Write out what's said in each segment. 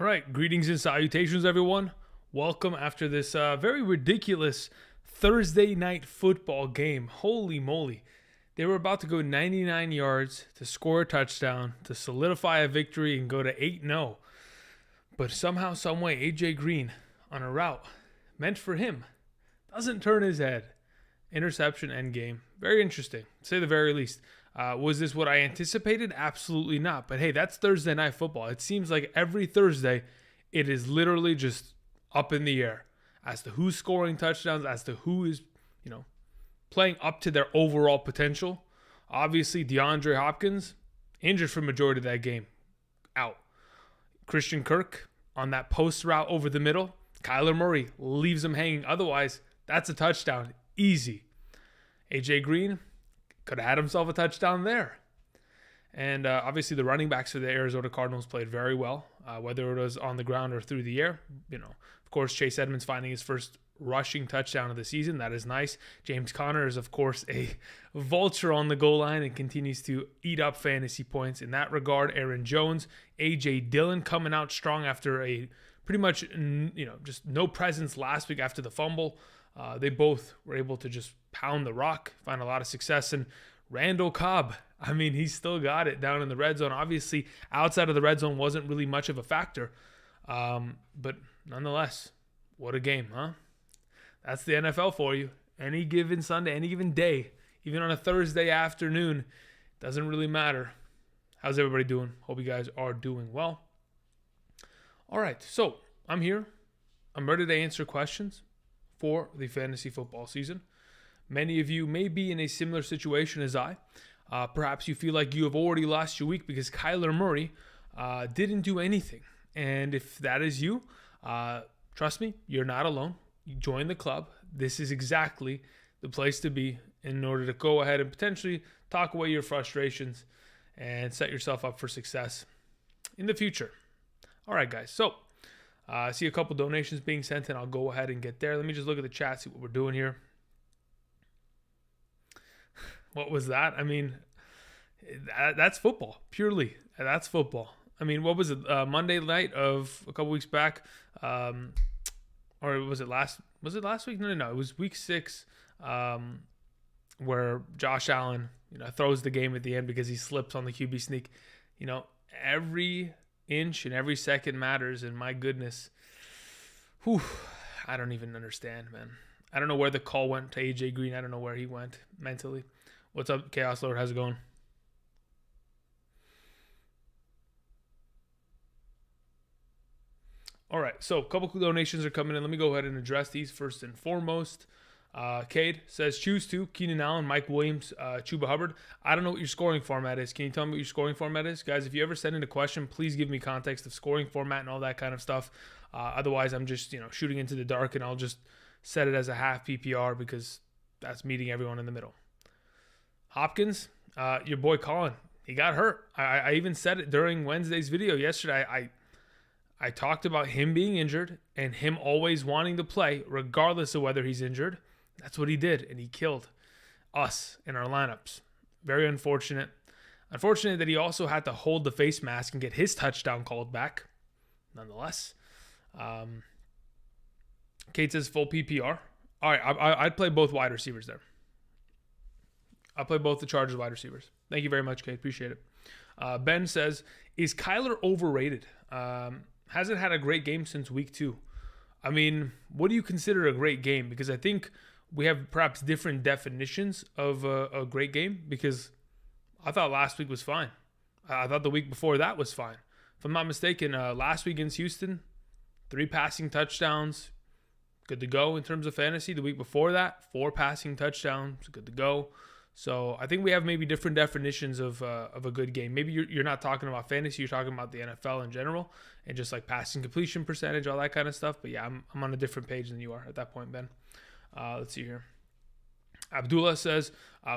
All right, greetings and salutations, everyone. Welcome after this very ridiculous Thursday night football game. Holy moly. They were about to go 99 yards to score a touchdown, to solidify a victory and go to 8-0. But somehow, someway, AJ Green on a route meant for him doesn't turn his head. Interception, end game. Very interesting, to say the very least. Was this what I anticipated? Absolutely not. But hey, that's Thursday night football. It seems like every Thursday, it is literally just up in the air as to who's scoring touchdowns, as to who is, playing up to their overall potential. Obviously, DeAndre Hopkins injured for majority of that game, out. Christian Kirk on that post route over the middle. Kyler Murray leaves him hanging. Otherwise, that's a touchdown. Easy. AJ Green could have had himself a touchdown there. And obviously the running backs for the Arizona Cardinals played very well, whether it was on the ground or through the air. Of course, Chase Edmonds finding his first rushing touchdown of the season. That is nice. James Conner is, of course, a vulture on the goal line and continues to eat up fantasy points. In that regard, Aaron Jones, A.J. Dillon coming out strong after a pretty much, just no presence last week after the fumble. They both were able to just pound the rock, find a lot of success. And Randall Cobb, he's still got it down in the red zone. Obviously, outside of the red zone wasn't really much of a factor. But nonetheless, what a game, huh? That's the NFL for you. Any given Sunday, any given day, even on a Thursday afternoon, doesn't really matter. How's everybody doing? Hope you guys are doing well. All right, so I'm here. I'm ready to answer questions for the fantasy football season. Many of you may be in a similar situation as I. Perhaps you feel like you have already lost your week because Kyler Murray didn't do anything. And if that is you, trust me, you're not alone. You join the club. This is exactly the place to be in order to go ahead and potentially talk away your frustrations and set yourself up for success in the future. All right, guys. So I see a couple donations being sent, and I'll go ahead and get there. Let me just look at the chat, see what we're doing here. What was that? That's football, purely. That's football. What was it? Monday night of a couple weeks back, or was it last week? No. It was week 6, where Josh Allen, throws the game at the end because he slips on the QB sneak. Every inch and every second matters, and my goodness, I don't even understand, man. I don't know where the call went to AJ Green. I don't know where he went mentally. What's up, Chaos Lord? How's it going? All right, so a couple of donations are coming in. Let me go ahead and address these first and foremost. Cade says, choose 2, Keenan Allen, Mike Williams, Chuba Hubbard. I don't know what your scoring format is. Can you tell me what your scoring format is? Guys, if you ever send in a question, please give me context of scoring format and all that kind of stuff. Otherwise, I'm just shooting into the dark, and I'll just set it as a half PPR because that's meeting everyone in the middle. Hopkins, your boy Colin, he got hurt. I even said it during Wednesday's video yesterday. I talked about him being injured and him always wanting to play regardless of whether he's injured. That's what he did, and he killed us in our lineups. Very unfortunate. Unfortunate that he also had to hold the face mask and get his touchdown called back. Nonetheless. Kate says full PPR. All right, I'd play both wide receivers there. I'll play both the Chargers wide receivers. Thank you very much, Kate. Appreciate it. Ben says, is Kyler overrated? Hasn't had a great game since week 2. What do you consider a great game? Because I think we have perhaps different definitions of a great game, because I thought last week was fine. I thought the week before that was fine. If I'm not mistaken, last week against Houston, 3 passing touchdowns, good to go in terms of fantasy. The week before that, 4 passing touchdowns, good to go. So I think we have maybe different definitions of a good game. Maybe you're not talking about fantasy, you're talking about the NFL in general, and just like passing completion percentage, all that kind of stuff. But yeah, I'm on a different page than you are at that point, Ben. Let's see here. Abdullah says,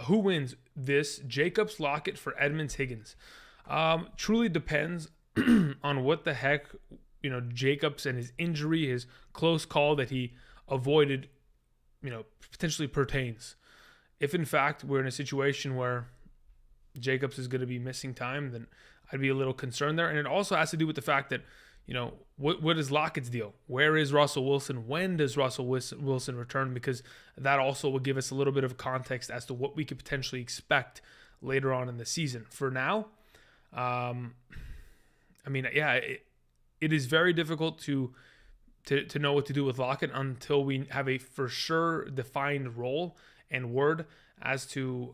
who wins this? Jacobs, Lockett for Edmonds, Higgins. Truly depends on what the heck, Jacobs and his injury, his close call that he avoided, potentially pertains. If in fact we're in a situation where Jacobs is going to be missing time, then I'd be a little concerned there. And it also has to do with the fact that, what is Lockett's deal? Where is Russell Wilson? When does Russell Wilson return? Because that also will give us a little bit of context as to what we could potentially expect later on in the season. For now, it is very difficult to know what to do with Lockett until we have a for sure defined role and word as to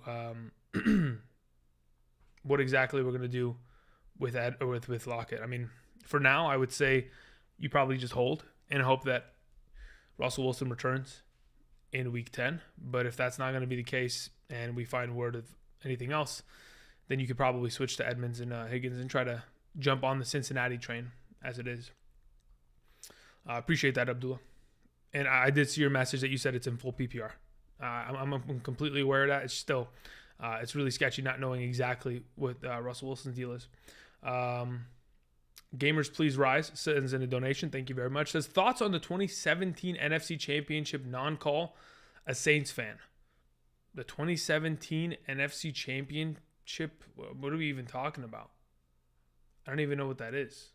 what exactly we're going to do with Lockett. I mean, for now, I would say you probably just hold and hope that Russell Wilson returns in Week 10. But if that's not going to be the case and we find word of anything else, then you could probably switch to Edmonds and Higgins and try to jump on the Cincinnati train as it is. Appreciate that, Abdullah. And I did see your message that you said it's in full PPR. I'm completely aware of that. It's still, it's really sketchy not knowing exactly what Russell Wilson's deal is. Gamers Please Rise sends in a donation. Thank you very much. Says, thoughts on the 2017 NFC Championship non-call, a Saints fan. The 2017 NFC Championship, what are we even talking about? I don't even know what that is.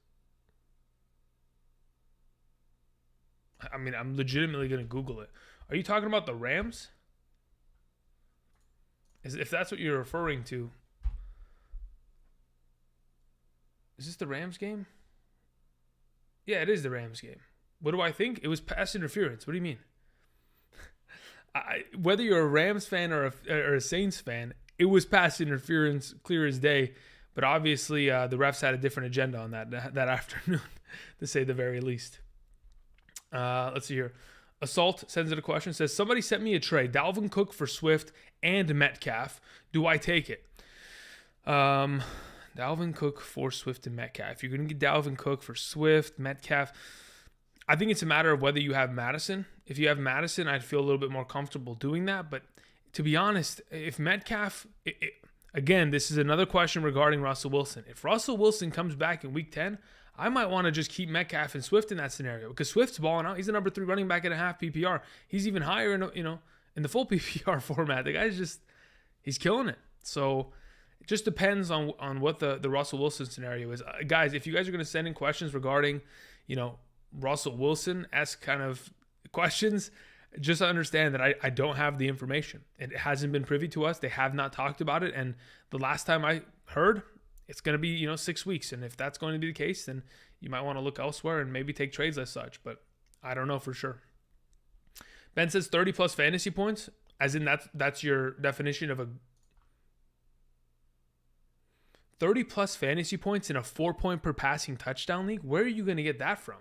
I mean, I'm legitimately going to Google it. Are you talking about the Rams? If that's what you're referring to. Is this the Rams game? Yeah, it is the Rams game. What do I think? It was pass interference. What do you mean? Whether you're a Rams fan or a Saints fan, it was pass interference, clear as day. But obviously, the refs had a different agenda on that afternoon, to say the very least. Let's see here. Assault sends in a question. Says, somebody sent me a trade. Dalvin Cook for Swift and Metcalf. Do I take it? Dalvin Cook for Swift and Metcalf. You're going to get Dalvin Cook for Swift, Metcalf. I think it's a matter of whether you have Madison. If you have Madison, I'd feel a little bit more comfortable doing that. But to be honest, if Metcalf... Again, this is another question regarding Russell Wilson. If Russell Wilson comes back in Week 10, I might want to just keep Metcalf and Swift in that scenario because Swift's balling out. He's the number 3 running back at a half PPR. He's even higher in the full PPR format. The guy's he's killing it. So it just depends on what the Russell Wilson scenario is. Guys, if you guys are going to send in questions regarding, Russell Wilson-esque kind of questions, just understand that I don't have the information. It hasn't been privy to us. They have not talked about it. And the last time I heard, it's going to be, 6 weeks. And if that's going to be the case, then you might want to look elsewhere and maybe take trades as such. But I don't know for sure. Ben says 30 plus fantasy points, as in that's your definition of a 30 plus fantasy points in a 4-point per passing touchdown league. Where are you going to get that from?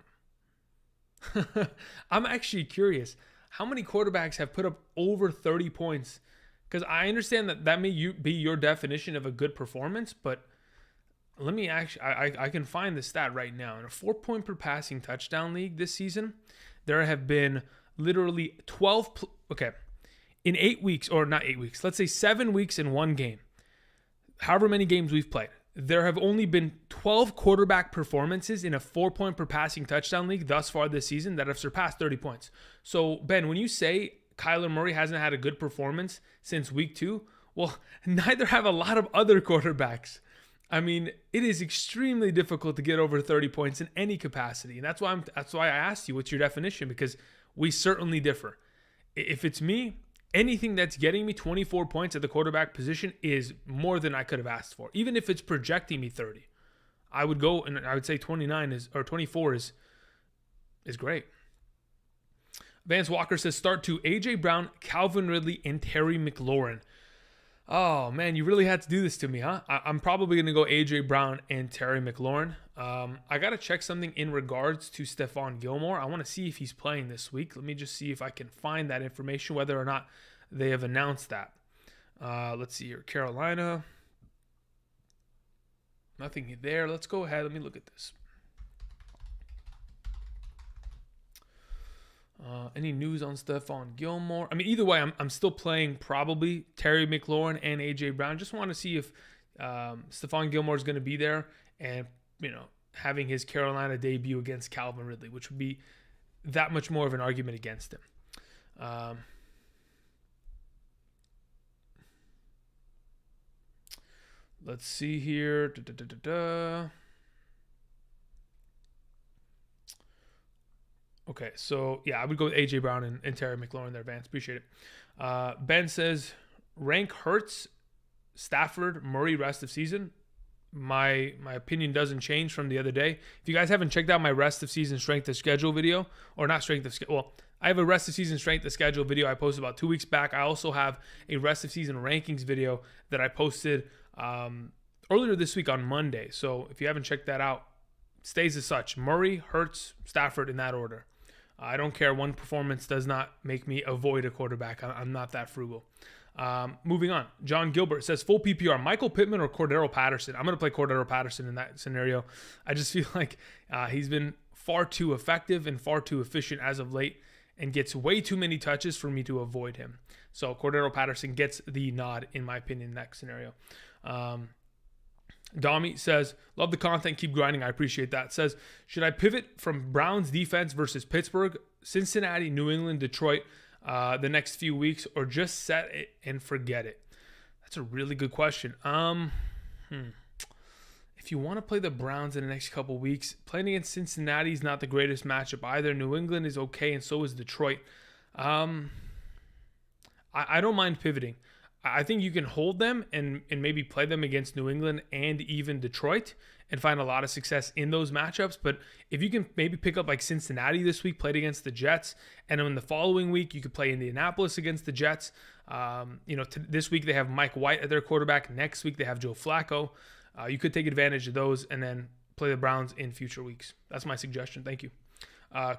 I'm actually curious. How many quarterbacks have put up over 30 points? Because I understand that may be your definition of a good performance, but let me I can find the stat right now. In a 4-point per passing touchdown league this season, there have been literally 12, in 8 weeks, or not 8 weeks, let's say 7 weeks in one game, however many games we've played, there have only been 12 quarterback performances in a 4-point per passing touchdown league thus far this season that have surpassed 30 points. So, Ben, when you say Kyler Murray hasn't had a good performance since week 2, well, neither have a lot of other quarterbacks. I mean, it is extremely difficult to get over 30 points in any capacity. And that's why I asked you, what's your definition? Because we certainly differ. If it's me, anything that's getting me 24 points at the quarterback position is more than I could have asked for. Even if it's projecting me 30, I would go and I would say 24 is great. Vance Walker says start to AJ Brown, Calvin Ridley, and Terry McLaurin. Oh man, you really had to do this to me, huh? I'm probably going to go AJ Brown and Terry McLaurin. I got to check something in regards to Stephon Gilmore. I want to see if he's playing this week. Let me just see if I can find that information, whether or not they have announced that. Let's see here. Carolina. Nothing there. Let's go ahead. Let me look at this. Any news on Stephon Gilmore? I mean, either way, I'm still playing probably Terry McLaurin and AJ Brown. Just want to see if Stephon Gilmore is going to be there and, having his Carolina debut against Calvin Ridley, which would be that much more of an argument against him. Let's see here. Okay, so yeah, I would go with AJ Brown and Terry McLaurin there, Vance. Appreciate it. Ben says rank Hurts, Stafford, Murray rest of season. My opinion doesn't change from the other day. If you guys haven't checked out my rest of season strength of schedule video, or not strength of schedule, well, I have a rest of season strength of schedule video I posted about 2 weeks back. I also have a rest of season rankings video that I posted earlier this week on Monday. So if you haven't checked that out, it stays as such: Murray, Hurts, Stafford in that order. I don't care. One performance does not make me avoid a quarterback. I'm not that frugal. Moving on. John Gilbert says full PPR, Michael Pittman or Cordero Patterson. I'm going to play Cordero Patterson in that scenario. I just feel like he's been far too effective and far too efficient as of late and gets way too many touches for me to avoid him. So Cordero Patterson gets the nod, in my opinion, in that scenario. Dami says, love the content, keep grinding. I appreciate that. Says, should I pivot from Browns defense versus Pittsburgh, Cincinnati, New England, Detroit the next few weeks, or just set it and forget it? That's a really good question. If you want to play the Browns in the next couple weeks, playing against Cincinnati is not the greatest matchup either. New England is okay, and so is Detroit. I don't mind pivoting. I think you can hold them and maybe play them against New England and even Detroit and find a lot of success in those matchups. But if you can maybe pick up like Cincinnati this week, played against the Jets, and then in the following week you could play Indianapolis against the Jets. This week they have Mike White at their quarterback. Next week they have Joe Flacco. You could take advantage of those and then play the Browns in future weeks. That's my suggestion. Thank you.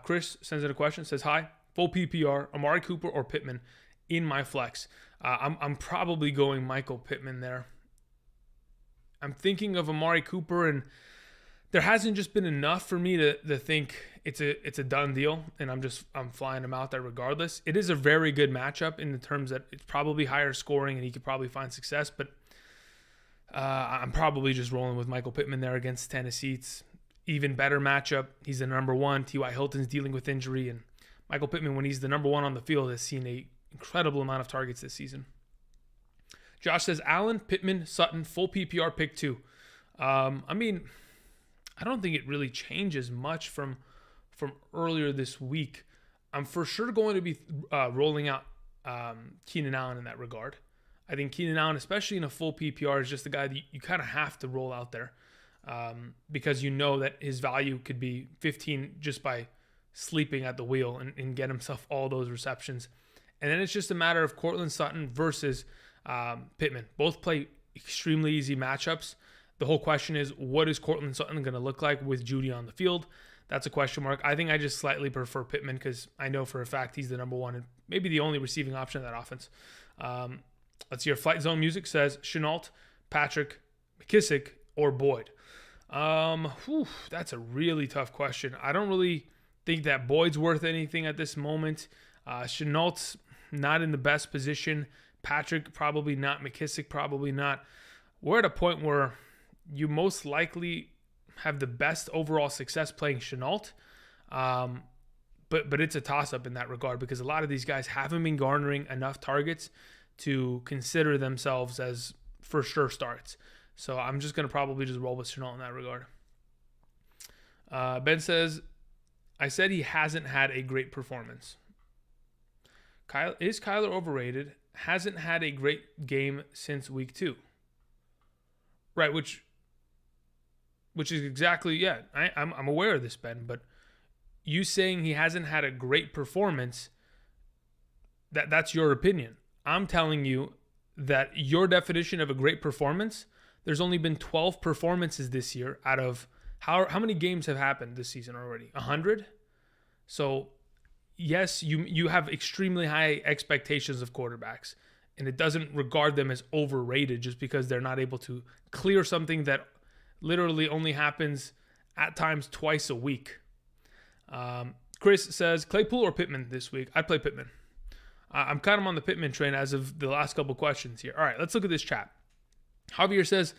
Chris sends in a question. Says, hi, full PPR, Amari Cooper or Pittman in my flex. I'm probably going Michael Pittman there. I'm thinking of Amari Cooper, and there hasn't just been enough for me to think it's a done deal, and I'm flying him out there regardless. It is a very good matchup in the terms that it's probably higher scoring, and he could probably find success, but I'm probably just rolling with Michael Pittman there against Tennessee. It's even better matchup. He's the number one. T.Y. Hilton's dealing with injury, and Michael Pittman, when he's the number one on the field, has seen a incredible amount of targets this season. Josh says, Allen, Pittman, Sutton, full PPR pick 2. I don't think it really changes much from earlier this week. I'm for sure going to be rolling out Keenan Allen in that regard. I think Keenan Allen, especially in a full PPR, is just the guy that you kind of have to roll out there because you know that his value could be 15 just by sleeping at the wheel and get himself all those receptions. And then it's just a matter of Courtland Sutton versus Pittman. Both play extremely easy matchups. The whole question is, what is Courtland Sutton going to look like with Judy on the field? That's a question mark. I think I just slightly prefer Pittman because I know for a fact he's the number one and maybe the only receiving option in that offense. Let's hear. Flight Zone Music says Shenault, Patrick, McKissick, or Boyd. That's a really tough question. I don't really think that Boyd's worth anything at this moment. Chenault's not in the best position. Patrick probably not. McKissick probably not. We're at a point where you most likely have the best overall success playing Shenault. But it's a toss-up in that regard because a lot of these guys haven't been garnering enough targets to consider themselves as for sure starts. So I'm just going to probably just roll with Shenault in that regard. Ben says, I said he hasn't had a great performance. Is Kyler overrated? Hasn't had a great game since week 2. Right, which is exactly, yeah, I'm aware of this, Ben, but you saying he hasn't had a great performance, that's your opinion. I'm telling you that your definition of a great performance, there's only been 12 performances this year out of how many games have happened this season already? 100? So yes, you have extremely high expectations of quarterbacks, and it doesn't regard them as overrated just because they're not able to clear something that literally only happens at times twice a week. Chris says, Claypool or Pittman this week? I'd play Pittman. I'm kind of on the Pittman train as of the last couple questions here. All right, let's look at this chat. Javier says,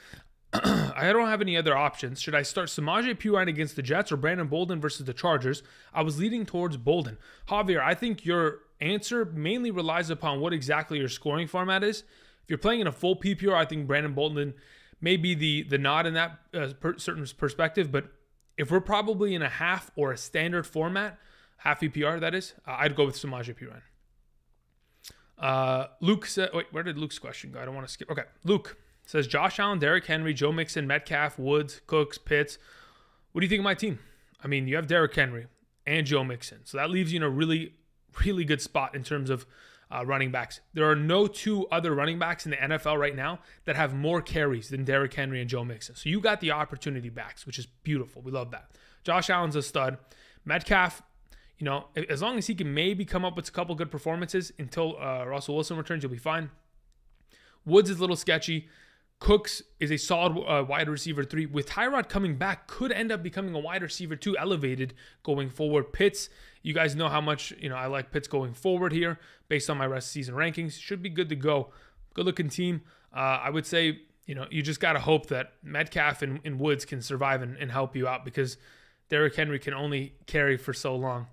I don't have any other options. Should I start Samaje Perine against the Jets or Brandon Bolden versus the Chargers? I was leaning towards Bolden. Javier, I think your answer mainly relies upon what exactly your scoring format is. If you're playing in a full PPR, I think Brandon Bolden may be the nod in that certain perspective. But if we're probably in a half or a standard format, half PPR, that is, I'd go with Samaje Perine. Luke said, wait, where did Luke's question go? I don't want to skip. Okay. Luke says, Josh Allen, Derrick Henry, Joe Mixon, Metcalf, Woods, Cooks, Pitts. What do you think of my team? I mean, you have Derrick Henry and Joe Mixon. So that leaves you in a really, really good spot in terms of running backs. There are no two other running backs in the NFL right now that have more carries than Derrick Henry and Joe Mixon. So you got the opportunity backs, which is beautiful. We love that. Josh Allen's a stud. Metcalf, you know, as long as he can maybe come up with a couple good performances until Russell Wilson returns, you'll be fine. Woods is a little sketchy. Cooks is a solid wide receiver 3. With Tyrod coming back, could end up becoming a wide receiver 2 elevated going forward. Pitts, you guys know how much I like Pitts going forward here based on my rest of season rankings. Should be good to go. Good looking team. I would say, you just got to hope that Metcalf and Woods can survive and help you out because Derrick Henry can only carry for so long.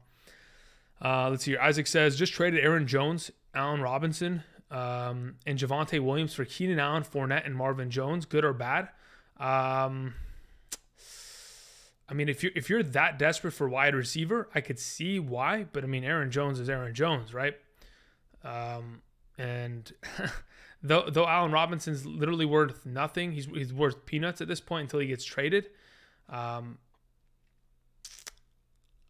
Let's see here. Isaac says, just traded Aaron Jones, Allen Robinson, and Javonte Williams for Keenan Allen, Fournette, and Marvin Jones. Good or bad? I mean, if you're that desperate for wide receiver, I could see why. But I mean, Aaron Jones is Aaron Jones, right? And though Allen Robinson's literally worth nothing, he's worth peanuts at this point until he gets traded.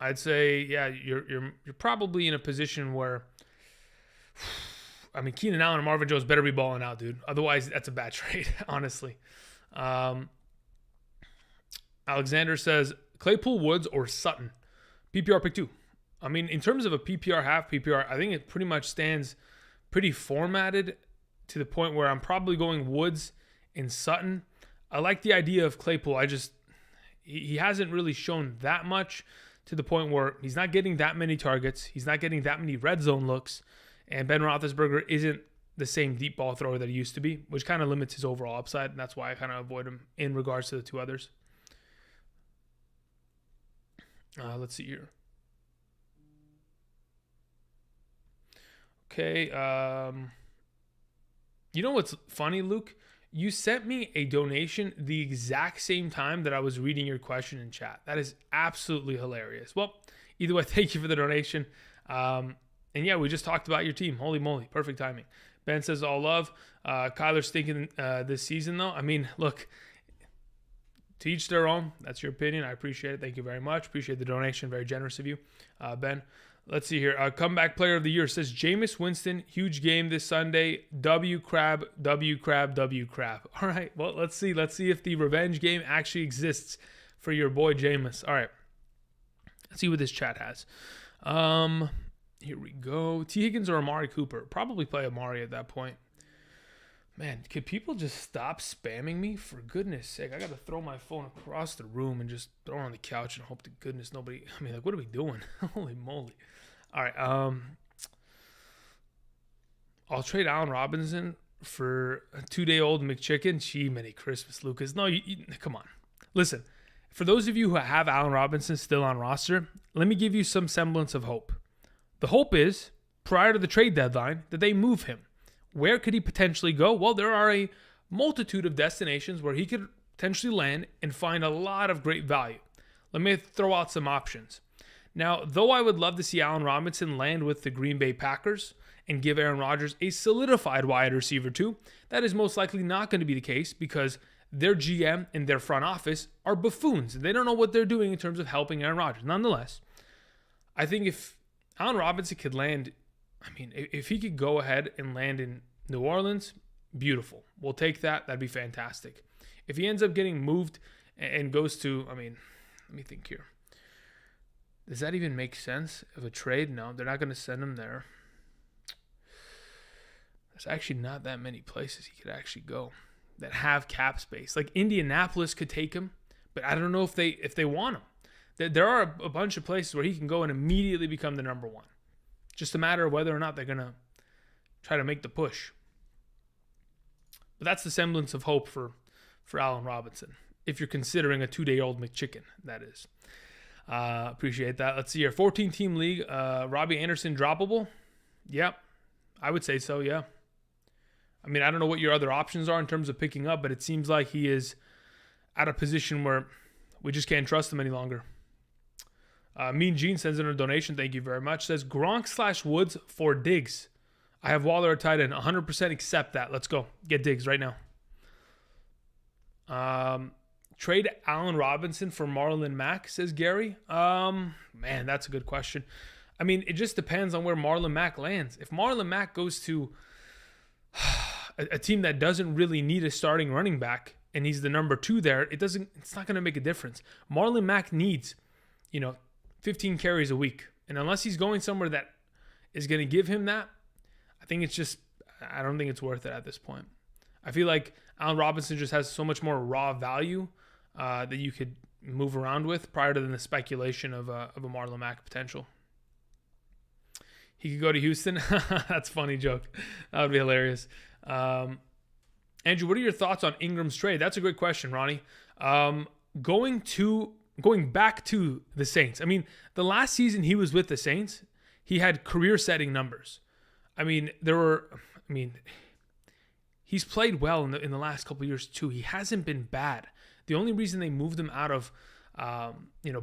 I'd say, yeah, you're probably in a position where, I mean, Keenan Allen and Marvin Jones better be balling out, dude. Otherwise, that's a bad trade, honestly. Alexander says, Claypool, Woods, or Sutton? PPR pick 2. I mean, in terms of a PPR, half PPR, I think it pretty much stands pretty formatted to the point where I'm probably going Woods and Sutton. I like the idea of Claypool. He hasn't really shown that much to the point where he's not getting that many targets. He's not getting that many red zone looks. And Ben Roethlisberger isn't the same deep ball thrower that he used to be, which kind of limits his overall upside. And that's why I kind of avoid him in regards to the two others. Let's see here. Okay. You know what's funny, Luke? You sent me a donation the exact same time that I was reading your question in chat. That is absolutely hilarious. Well, either way, thank you for the donation. And yeah, we just talked about your team. Holy moly, perfect timing. Ben says all love. Kyler's stinking this season, though. I mean, look, to each their own. That's your opinion. I appreciate it. Thank you very much. Appreciate the donation. Very generous of you, Ben. Let's see here. Comeback player of the year says Jameis Winston. Huge game this Sunday. W crab, W crab, W crab. All right. Well, let's see. Let's see if the revenge game actually exists for your boy Jameis. All right. Let's see what this chat has. Here we go. T. Higgins or Amari Cooper? Probably play Amari at that point. Man, could people just stop spamming me? For goodness sake, I got to throw my phone across the room and just throw it on the couch and hope to goodness nobody... I mean, like, what are we doing? Holy moly. All right. I'll trade Allen Robinson for a 2-day-old McChicken. Gee, Merry Christmas, Lucas. No, come on. Listen, for those of you who have Allen Robinson still on roster, let me give you some semblance of hope. The hope is, prior to the trade deadline, that they move him. Where could he potentially go? Well, there are a multitude of destinations where he could potentially land and find a lot of great value. Let me throw out some options. Now, though I would love to see Allen Robinson land with the Green Bay Packers and give Aaron Rodgers a solidified wide receiver too, that is most likely not going to be the case because their GM and their front office are buffoons. They don't know what they're doing in terms of helping Aaron Rodgers. Nonetheless, I think if Allen Robinson could land, I mean, if he could go ahead and land in New Orleans, beautiful. We'll take that. That'd be fantastic. If he ends up getting moved and goes to, I mean, let me think here. Does that even make sense of a trade? No, they're not going to send him there. There's actually not that many places he could actually go that have cap space. Like Indianapolis could take him, but I don't know if they want him. There are a bunch of places where he can go and immediately become the number one. Just a matter of whether or not they're going to try to make the push. But that's the semblance of hope for Allen Robinson. If you're considering a 2-day-old McChicken, that is. Appreciate that. Let's see here. 14-team league. Robbie Anderson droppable? Yep. I would say so, yeah. I mean, I don't know what your other options are in terms of picking up, but it seems like he is at a position where we just can't trust him any longer. Mean Gene sends in a donation. Thank you very much. Says Gronk/Woods for Diggs. I have Waller at tight end. 100% accept that. Let's go. Get Diggs right now. Trade Allen Robinson for Marlon Mack, says Gary. Man, that's a good question. I mean, it just depends on where Marlon Mack lands. If Marlon Mack goes to a team that doesn't really need a starting running back and he's the number 2 there, it's not going to make a difference. Marlon Mack needs, 15 carries a week. And unless he's going somewhere that is going to give him that, I don't think it's worth it at this point. I feel like Allen Robinson just has so much more raw value that you could move around with prior to the speculation of a Marlon Mack potential. He could go to Houston. That's a funny joke. That would be hilarious. Andrew, what are your thoughts on Ingram's trade? That's a great question, Ronnie. Going back to the Saints. I mean, the last season he was with the Saints, he had career-setting numbers. He's played well in the last couple of years too. He hasn't been bad. The only reason they moved him out of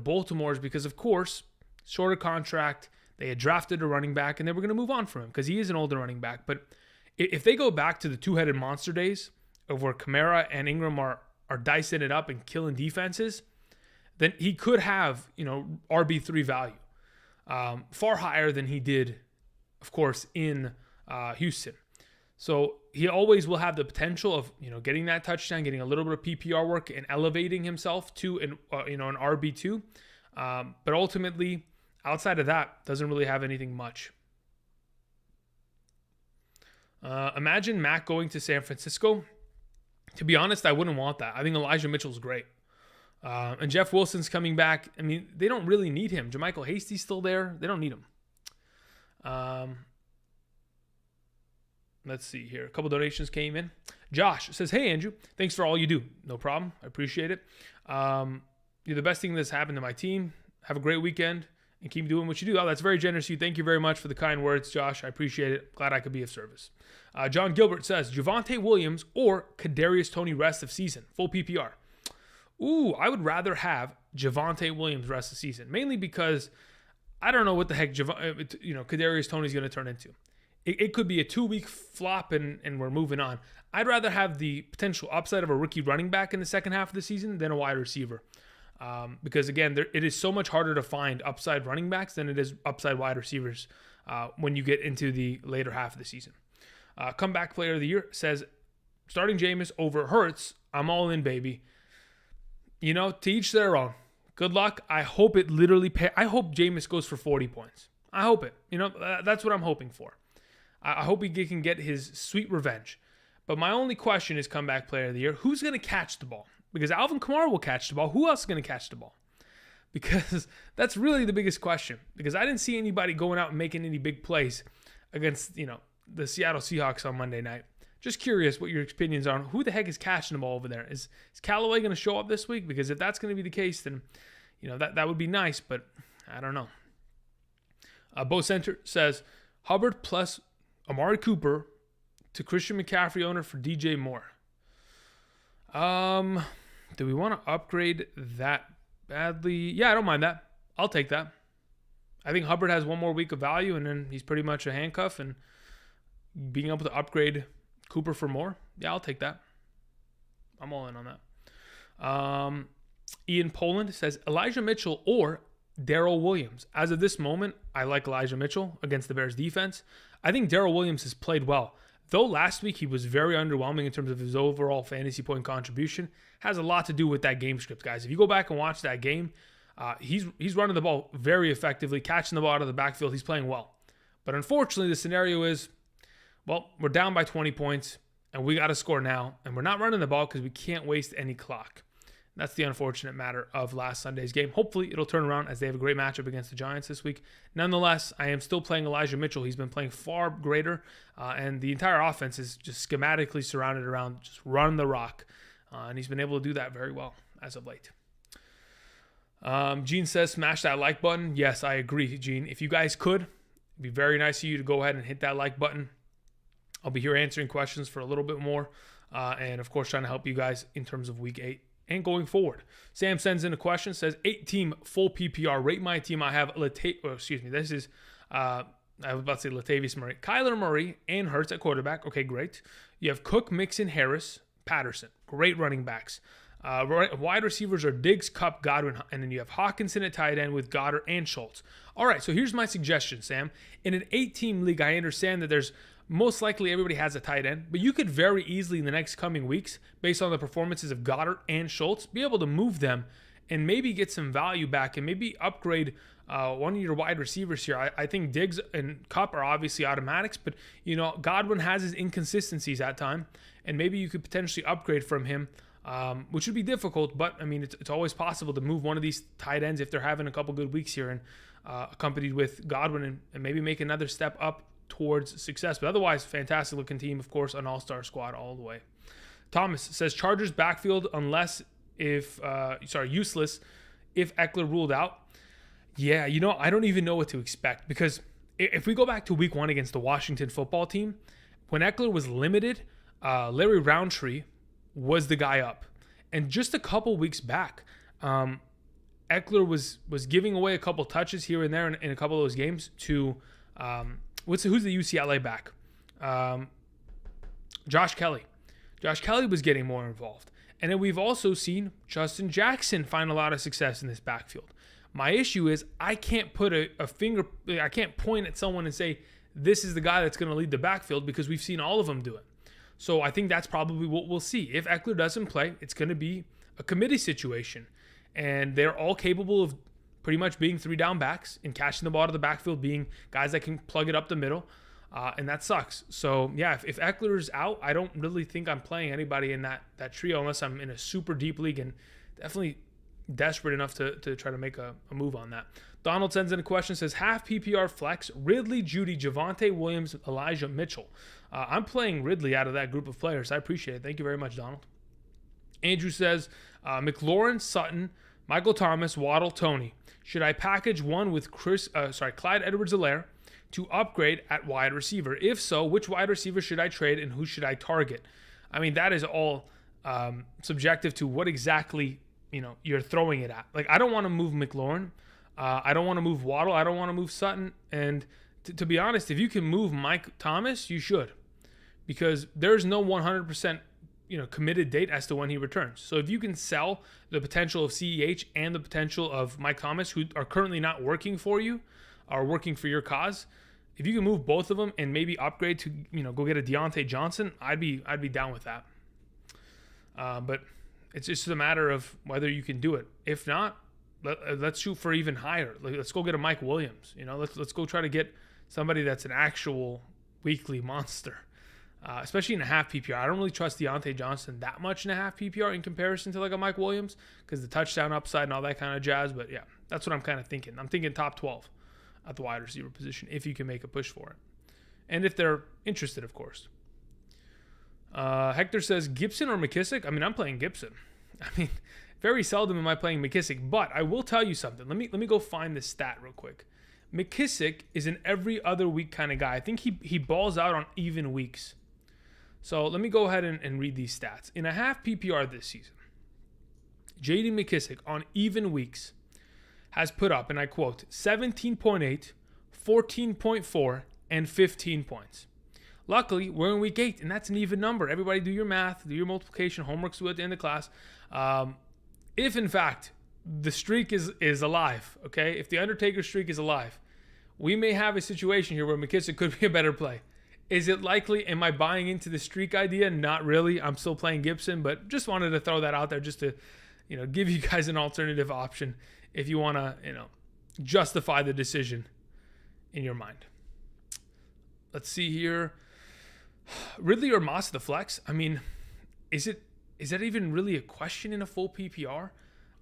Baltimore is because, of course, shorter contract. They had drafted a running back, and they were going to move on from him because he is an older running back. But if they go back to the two-headed monster days of where Kamara and Ingram are dicing it up and killing defenses, then he could have RB3 value, far higher than he did, of course, in Houston. So he always will have the potential of getting that touchdown, getting a little bit of PPR work, and elevating himself to an RB2. But ultimately, outside of that, doesn't really have anything much. Imagine Mac going to San Francisco. To be honest, I wouldn't want that. I think Elijah Mitchell's great. And Jeff Wilson's coming back. I mean, they don't really need him. JaMychal Hasty's still there. They don't need him. Let's see here. A couple donations came in. Josh says, hey, Andrew, thanks for all you do. No problem. I appreciate it. You're the best thing that's happened to my team. Have a great weekend and keep doing what you do. Oh, that's very generous of you. Thank you very much for the kind words, Josh. I appreciate it. Glad I could be of service. John Gilbert says, Javonte Williams or Kadarius Toney rest of season, full PPR. Ooh, I would rather have Javonte Williams rest of season, mainly because I don't know what the heck Kadarius Toney's going to turn into. It could be a 2-week flop and we're moving on. I'd rather have the potential upside of a rookie running back in the second half of the season than a wide receiver. Because, again, it is so much harder to find upside running backs than it is upside wide receivers when you get into the later half of the season. Comeback player of the year says, starting Jameis over Hurts, I'm all in, baby. To each their own. Good luck. I hope it literally I hope Jameis goes for 40 points. I hope it. That's what I'm hoping for. I hope he can get his sweet revenge. But my only question is comeback player of the year. Who's going to catch the ball? Because Alvin Kamara will catch the ball. Who else is going to catch the ball? Because that's really the biggest question. Because I didn't see anybody going out and making any big plays against, the Seattle Seahawks on Monday night. Just curious what your opinions are on who the heck is catching the ball over there. Is Callaway going to show up this week? Because if that's going to be the case, then, that would be nice. But I don't know. Bo Center says, Hubbard plus Amari Cooper to Christian McCaffrey owner for DJ Moore. Do we want to upgrade that badly? Yeah, I don't mind that. I'll take that. I think Hubbard has one more week of value, and then he's pretty much a handcuff. And being able to upgrade Cooper for more, yeah, I'll take that. I'm all in on that. Ian Poland says Elijah Mitchell or Darrell Williams. As of this moment, I like Elijah Mitchell against the Bears defense. I think Darrell Williams has played well. Though last week he was very underwhelming in terms of his overall fantasy point contribution, has a lot to do with that game script, guys. If you go back and watch that game, he's running the ball very effectively, catching the ball out of the backfield. He's playing well. But unfortunately, the scenario is, we're down by 20 points, and we got to score now. And we're not running the ball because we can't waste any clock. That's the unfortunate matter of last Sunday's game. Hopefully, it'll turn around as they have a great matchup against the Giants this week. Nonetheless, I am still playing Elijah Mitchell. He's been playing far greater, and the entire offense is just schematically surrounded around just run the rock. And he's been able to do that very well as of late. Gene says, smash that like button. Yes, I agree, Gene. If you guys could, it'd be very nice of you to go ahead and hit that like button. I'll be here answering questions for a little bit more. And, of course, trying to help you guys in terms of Week 8 and going forward. Sam sends in a question, says 8-team full PPR. Rate my team. I have this is I was about to say Latavius Murray, Kyler Murray, and Hurts at quarterback. Okay, great. You have Cook, Mixon, Harris, Patterson. Great running backs. Wide receivers are Diggs, Kupp, Godwin, and then you have Hawkinson at tight end with Goddard and Schultz. All right, so here's my suggestion, Sam. In an 8-team league, I understand that there's most likely everybody has a tight end, but you could very easily in the next coming weeks, based on the performances of Goddard and Schultz, be able to move them and maybe get some value back and maybe upgrade one of your wide receivers here. I think Diggs and Kupp are obviously automatics, but Godwin has his inconsistencies at time, and maybe you could potentially upgrade from him, which would be difficult. But I mean, it's always possible to move one of these tight ends if they're having a couple good weeks here, and accompanied with Godwin, and maybe make another step up towards success. But otherwise, fantastic looking team, of course, an all-star squad all the way. Thomas says Chargers backfield useless if Eckler ruled out. Yeah, I don't even know what to expect, because if we go back to week 1 against the Washington football team, when Eckler was limited, Larry Roundtree was the guy up. And just a couple weeks back, Eckler was giving away a couple touches here and there in a couple of those games to, who's the UCLA back? Josh Kelly. Josh Kelly was getting more involved. And then we've also seen Justin Jackson find a lot of success in this backfield. My issue is I can't put I can't point at someone and say, this is the guy that's going to lead the backfield, because we've seen all of them do it. So I think that's probably what we'll see. If Eckler doesn't play, it's going to be a committee situation. And they're all capable of pretty much being 3-down backs and catching the ball out of the backfield, being guys that can plug it up the middle. And that sucks. So, yeah, if Eckler's out, I don't really think I'm playing anybody in that trio unless I'm in a super deep league and definitely desperate enough to try to make a move on that. Donald sends in a question, says, half PPR flex, Ridley, Judy, Javonte Williams, Elijah Mitchell. I'm playing Ridley out of that group of players. I appreciate it. Thank you very much, Donald. Andrew says, McLaurin, Sutton, Michael Thomas, Waddle, Tony. Should I package one with Clyde Edwards-Helaire to upgrade at wide receiver? If so, which wide receiver should I trade and who should I target? I mean, that is all subjective to what exactly you're throwing it at. Like, I don't want to move McLaurin. I don't want to move Waddle. I don't want to move Sutton. And to be honest, if you can move Mike Thomas, you should, because there's no 100% committed date as to when he returns. So if you can sell the potential of CEH and the potential of Mike Thomas, who are currently not working for you, are working for your cause, if you can move both of them and maybe upgrade to go get a Deontay Johnson, I'd be down with that. But it's just a matter of whether you can do it. If not, let's shoot for even higher. Let's go get a Mike Williams. Let's go try to get somebody that's an actual weekly monster, especially in a half PPR. I don't really trust Deontay Johnson that much in a half PPR in comparison to like a Mike Williams, because the touchdown upside and all that kind of jazz. But yeah, that's what I'm kind of thinking. I'm thinking top 12 at the wide receiver position if you can make a push for it, and if they're interested, of course. Hector says Gibson or McKissick. I mean, I'm playing Gibson. I mean, very seldom am I playing McKissick, but I will tell you something. Let me go find this stat real quick. McKissick is an every other week kind of guy. I think he balls out on even weeks. So let me go ahead and read these stats. In a half PPR this season, J.D. McKissick on even weeks has put up, and I quote, 17.8, 14.4, and 15 points. Luckily, we're in week 8, and that's an even number. Everybody do your math, do your multiplication, homework's due at the end of class. If, in fact, the streak is alive, okay? If the Undertaker streak is alive, we may have a situation here where McKissick could be a better play. Is it likely? Am I buying into the streak idea? Not really. I'm still playing Gibson, but just wanted to throw that out there just to, give you guys an alternative option if you want to, justify the decision in your mind. Let's see here. Ridley or Moss the flex? I mean, is that even really a question in a full PPR?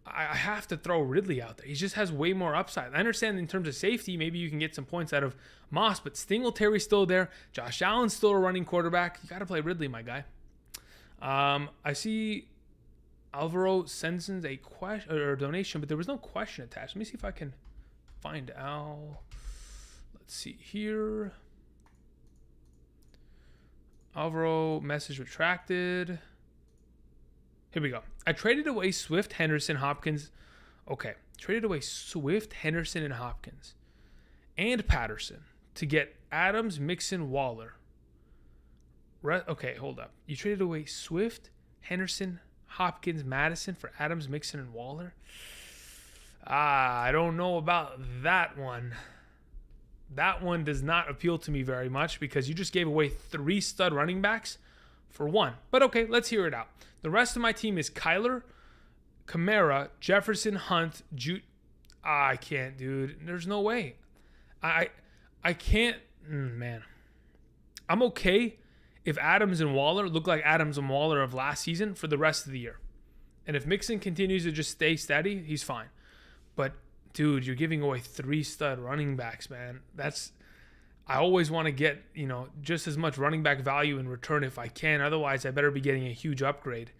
I have to throw Ridley out there. He just has way more upside. I understand in terms of safety, maybe you can get some points out of Moss, but Singletary's still there. Josh Allen's still a running quarterback. You got to play Ridley, my guy. I see Alvaro sends in a question or a donation, but there was no question attached. Let me see if I can find out. Let's see here. Alvaro message retracted. Here we go. I traded away Swift, Henderson, Hopkins. Okay. Traded away Swift, Henderson, and Hopkins. And Patterson to get Adams, Mixon, Waller. Okay, hold up. You traded away Swift, Henderson, Hopkins, Madison for Adams, Mixon, and Waller? I don't know about that one. That one does not appeal to me very much because you just gave away 3 stud running backs for 1. But okay, let's hear it out. The rest of my team is Kyler, Kamara, Jefferson, Hunt, Jude. I can't, dude. There's no way. I can't. Man. I'm okay if Adams and Waller look like Adams and Waller of last season for the rest of the year. And if Mixon continues to just stay steady, he's fine. But, dude, you're giving away 3 stud running backs, man. I always want to get, just as much running back value in return if I can. Otherwise, I better be getting a huge upgrade.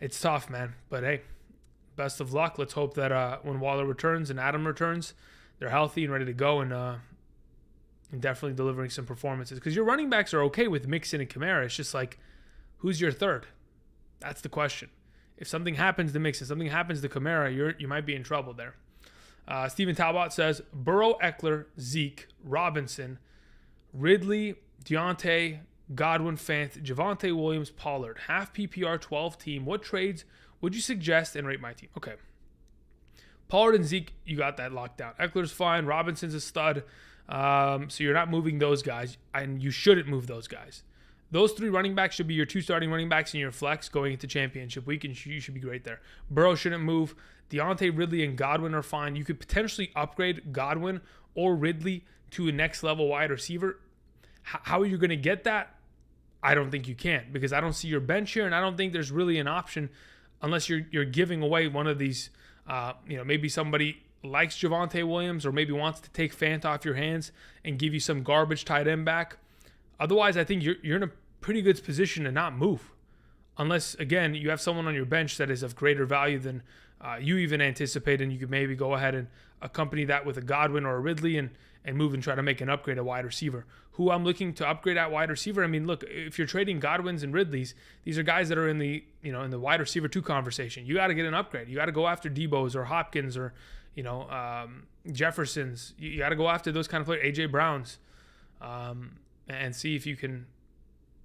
It's tough, man. But, hey, best of luck. Let's hope that when Waller returns and Adam returns, they're healthy and ready to go and definitely delivering some performances. Because your running backs are okay with Mixon and Kamara. It's just like, who's your third? That's the question. If something happens to Mixon, something happens to Kamara, you might be in trouble there. Stephen Talbot says, Burrow, Eckler, Zeke, Robinson, Ridley, Deontay, Godwin, Fant, Javonte Williams, Pollard. Half PPR, 12 team. What trades would you suggest and rate my team? Okay. Pollard and Zeke, you got that locked down. Eckler's fine. Robinson's a stud. So you're not moving those guys, and you shouldn't move those guys. Those 3 running backs should be your 2 starting running backs in your flex going into championship week, and you should be great there. Burrow shouldn't move. Deontay, Ridley, and Godwin are fine. You could potentially upgrade Godwin or Ridley to a next level wide receiver. How are you going to get that? I don't think you can, because I don't see your bench here, and I don't think there's really an option unless you're giving away one of these. Maybe somebody likes Javonte Williams or maybe wants to take Fant off your hands and give you some garbage tight end back. Otherwise, I think you're in a pretty good position to not move. Unless, again, you have someone on your bench that is of greater value than you even anticipate, and you could maybe go ahead and accompany that with a Godwin or a Ridley and move and try to make an upgrade at wide receiver. Who I'm looking to upgrade at wide receiver, I mean, look, if you're trading Godwins and Ridleys, these are guys that are in the wide receiver 2 conversation. You got to get an upgrade. You got to go after Debo's or Hopkins or Jeffersons. You got to go after those kind of players, AJ Browns, and see if you can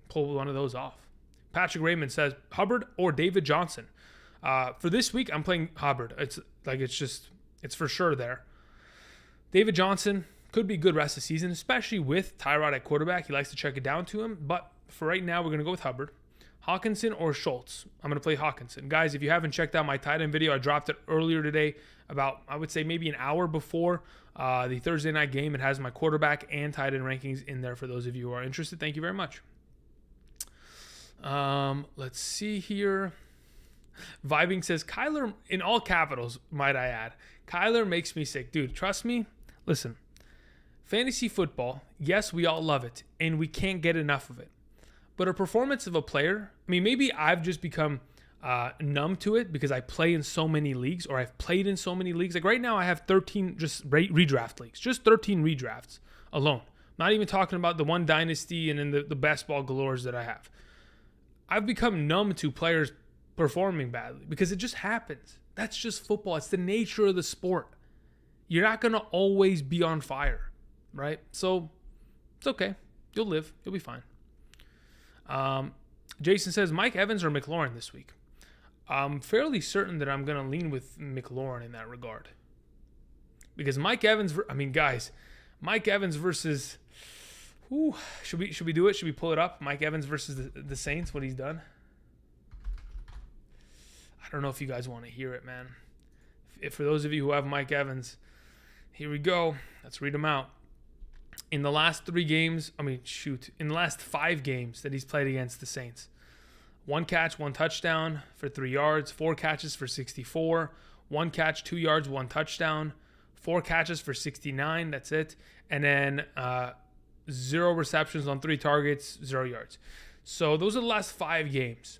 pull one of those off. Patrick Raymond says Hubbard or David Johnson. For this week, I'm playing Hubbard. It's for sure there. David Johnson could be good rest of the season, especially with Tyrod at quarterback. He likes to check it down to him. But for right now, we're going to go with Hubbard. Hawkinson or Schultz? I'm going to play Hawkinson. Guys, if you haven't checked out my tight end video, I dropped it earlier today, about, I would say, maybe an hour before the Thursday night game. It has my quarterback and tight end rankings in there for those of you who are interested. Thank you very much. Let's see here. Vibing says, Kyler, in all capitals, might I add. Kyler makes me sick. Dude, trust me. Listen, fantasy football, yes, we all love it, and we can't get enough of it. But a performance of a player, I mean, maybe I've just become numb to it because I play in so many leagues, or I've played in so many leagues. Like right now, I have 13 just redraft leagues, just 13 redrafts alone. Not even talking about the one dynasty and then the best ball galores that I have. I've become numb to players performing badly because it just happens. That's just football. It's the nature of the sport. You're not going to always be on fire, right? So it's okay. You'll live. You'll be fine. Jason says, Mike Evans or McLaurin this week? I'm fairly certain that I'm going to lean with McLaurin in that regard. Because Mike Evans, Mike Evans versus... should we do it? Should we pull it up? Mike Evans versus the Saints, what he's done? I don't know if you guys want to hear it, man. If for those of you who have Mike Evans, here we go. Let's read them out. In the last 3 games, in the last 5 games that he's played against the Saints, 1 catch, 1 touchdown for 3 yards, 4 catches for 64, 1 catch, 2 yards, 1 touchdown, 4 catches for 69. That's it. And then 0 receptions on 3 targets, 0 yards. So those are the last 5 games.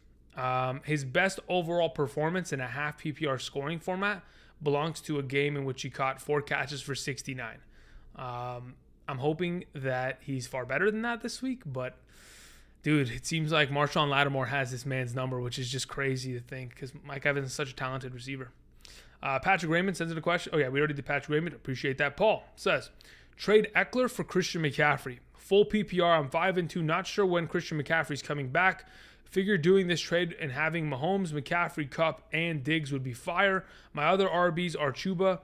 His best overall performance in a half PPR scoring format belongs to a game in which he caught 4 catches for 69. I'm hoping that he's far better than that this week, but Dude, it seems like Marshawn Lattimore has this man's number, which is just crazy to think because Mike Evans is such a talented receiver. Patrick Raymond sends in a question. Oh, yeah, we already did Patrick Raymond. Appreciate that. Paul says, trade Eckler for Christian McCaffrey. Full PPR. I'm 5-2. Not sure when Christian McCaffrey's coming back. Figure doing this trade and having Mahomes, McCaffrey, Kupp, and Diggs would be fire. My other RBs are Chuba,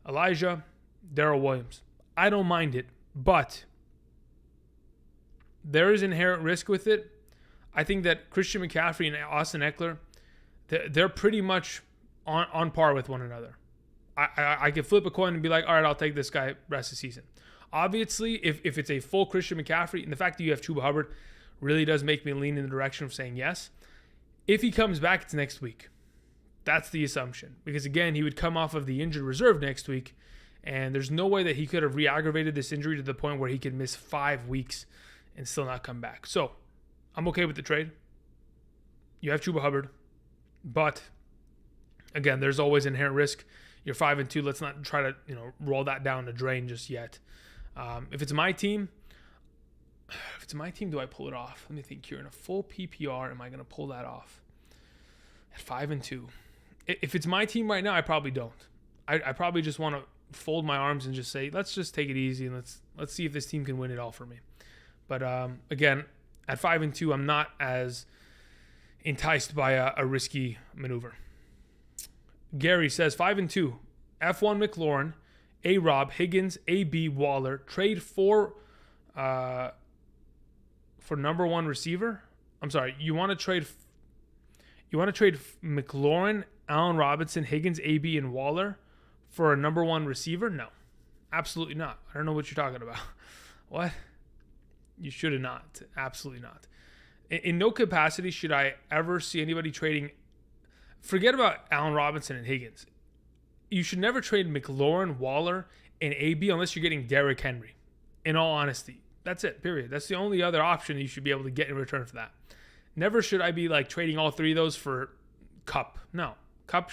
Elijah, Darrell Williams. I don't mind it, but there is inherent risk with it. I think that Christian McCaffrey and Austin Eckler, they're pretty much on par with one another. I could flip a coin and be like, all right, I'll take this guy rest of the season. Obviously, if it's a full Christian McCaffrey, and the fact that you have Chuba Hubbard really does make me lean in the direction of saying yes. If he comes back, it's next week. That's the assumption. Because again, he would come off of the injured reserve next week, and there's no way that he could have re-aggravated this injury to the point where he could miss 5 weeks and still not come back. So, I'm okay with the trade. You have Chuba Hubbard, but again, there's always inherent risk. You're 5-2. Let's not try to roll that down the drain just yet. If it's my team, do I pull it off? Let me think here. In a full PPR, am I going to pull that off at 5-2? If it's my team right now, I probably don't. I probably just want to fold my arms and just say, let's just take it easy and let's see if this team can win it all for me. But again, at 5-2, I'm not as enticed by a risky maneuver. Gary says 5-2. F1 McLaurin, A-Rob, Higgins, AB, Waller. Trade for number one receiver. I'm sorry. You want to trade McLaurin, Allen Robinson, Higgins, AB, and Waller for a number one receiver? No, absolutely not. I don't know what you're talking about. What? You should have not. Absolutely not. In no capacity should I ever see anybody trading. Forget about Allen Robinson and Higgins. You should never trade McLaurin, Waller, and AB unless you're getting Derrick Henry. In all honesty. That's it, period. That's the only other option you should be able to get in return for that. Never should I be like trading all three of those for Kupp. No. Kupp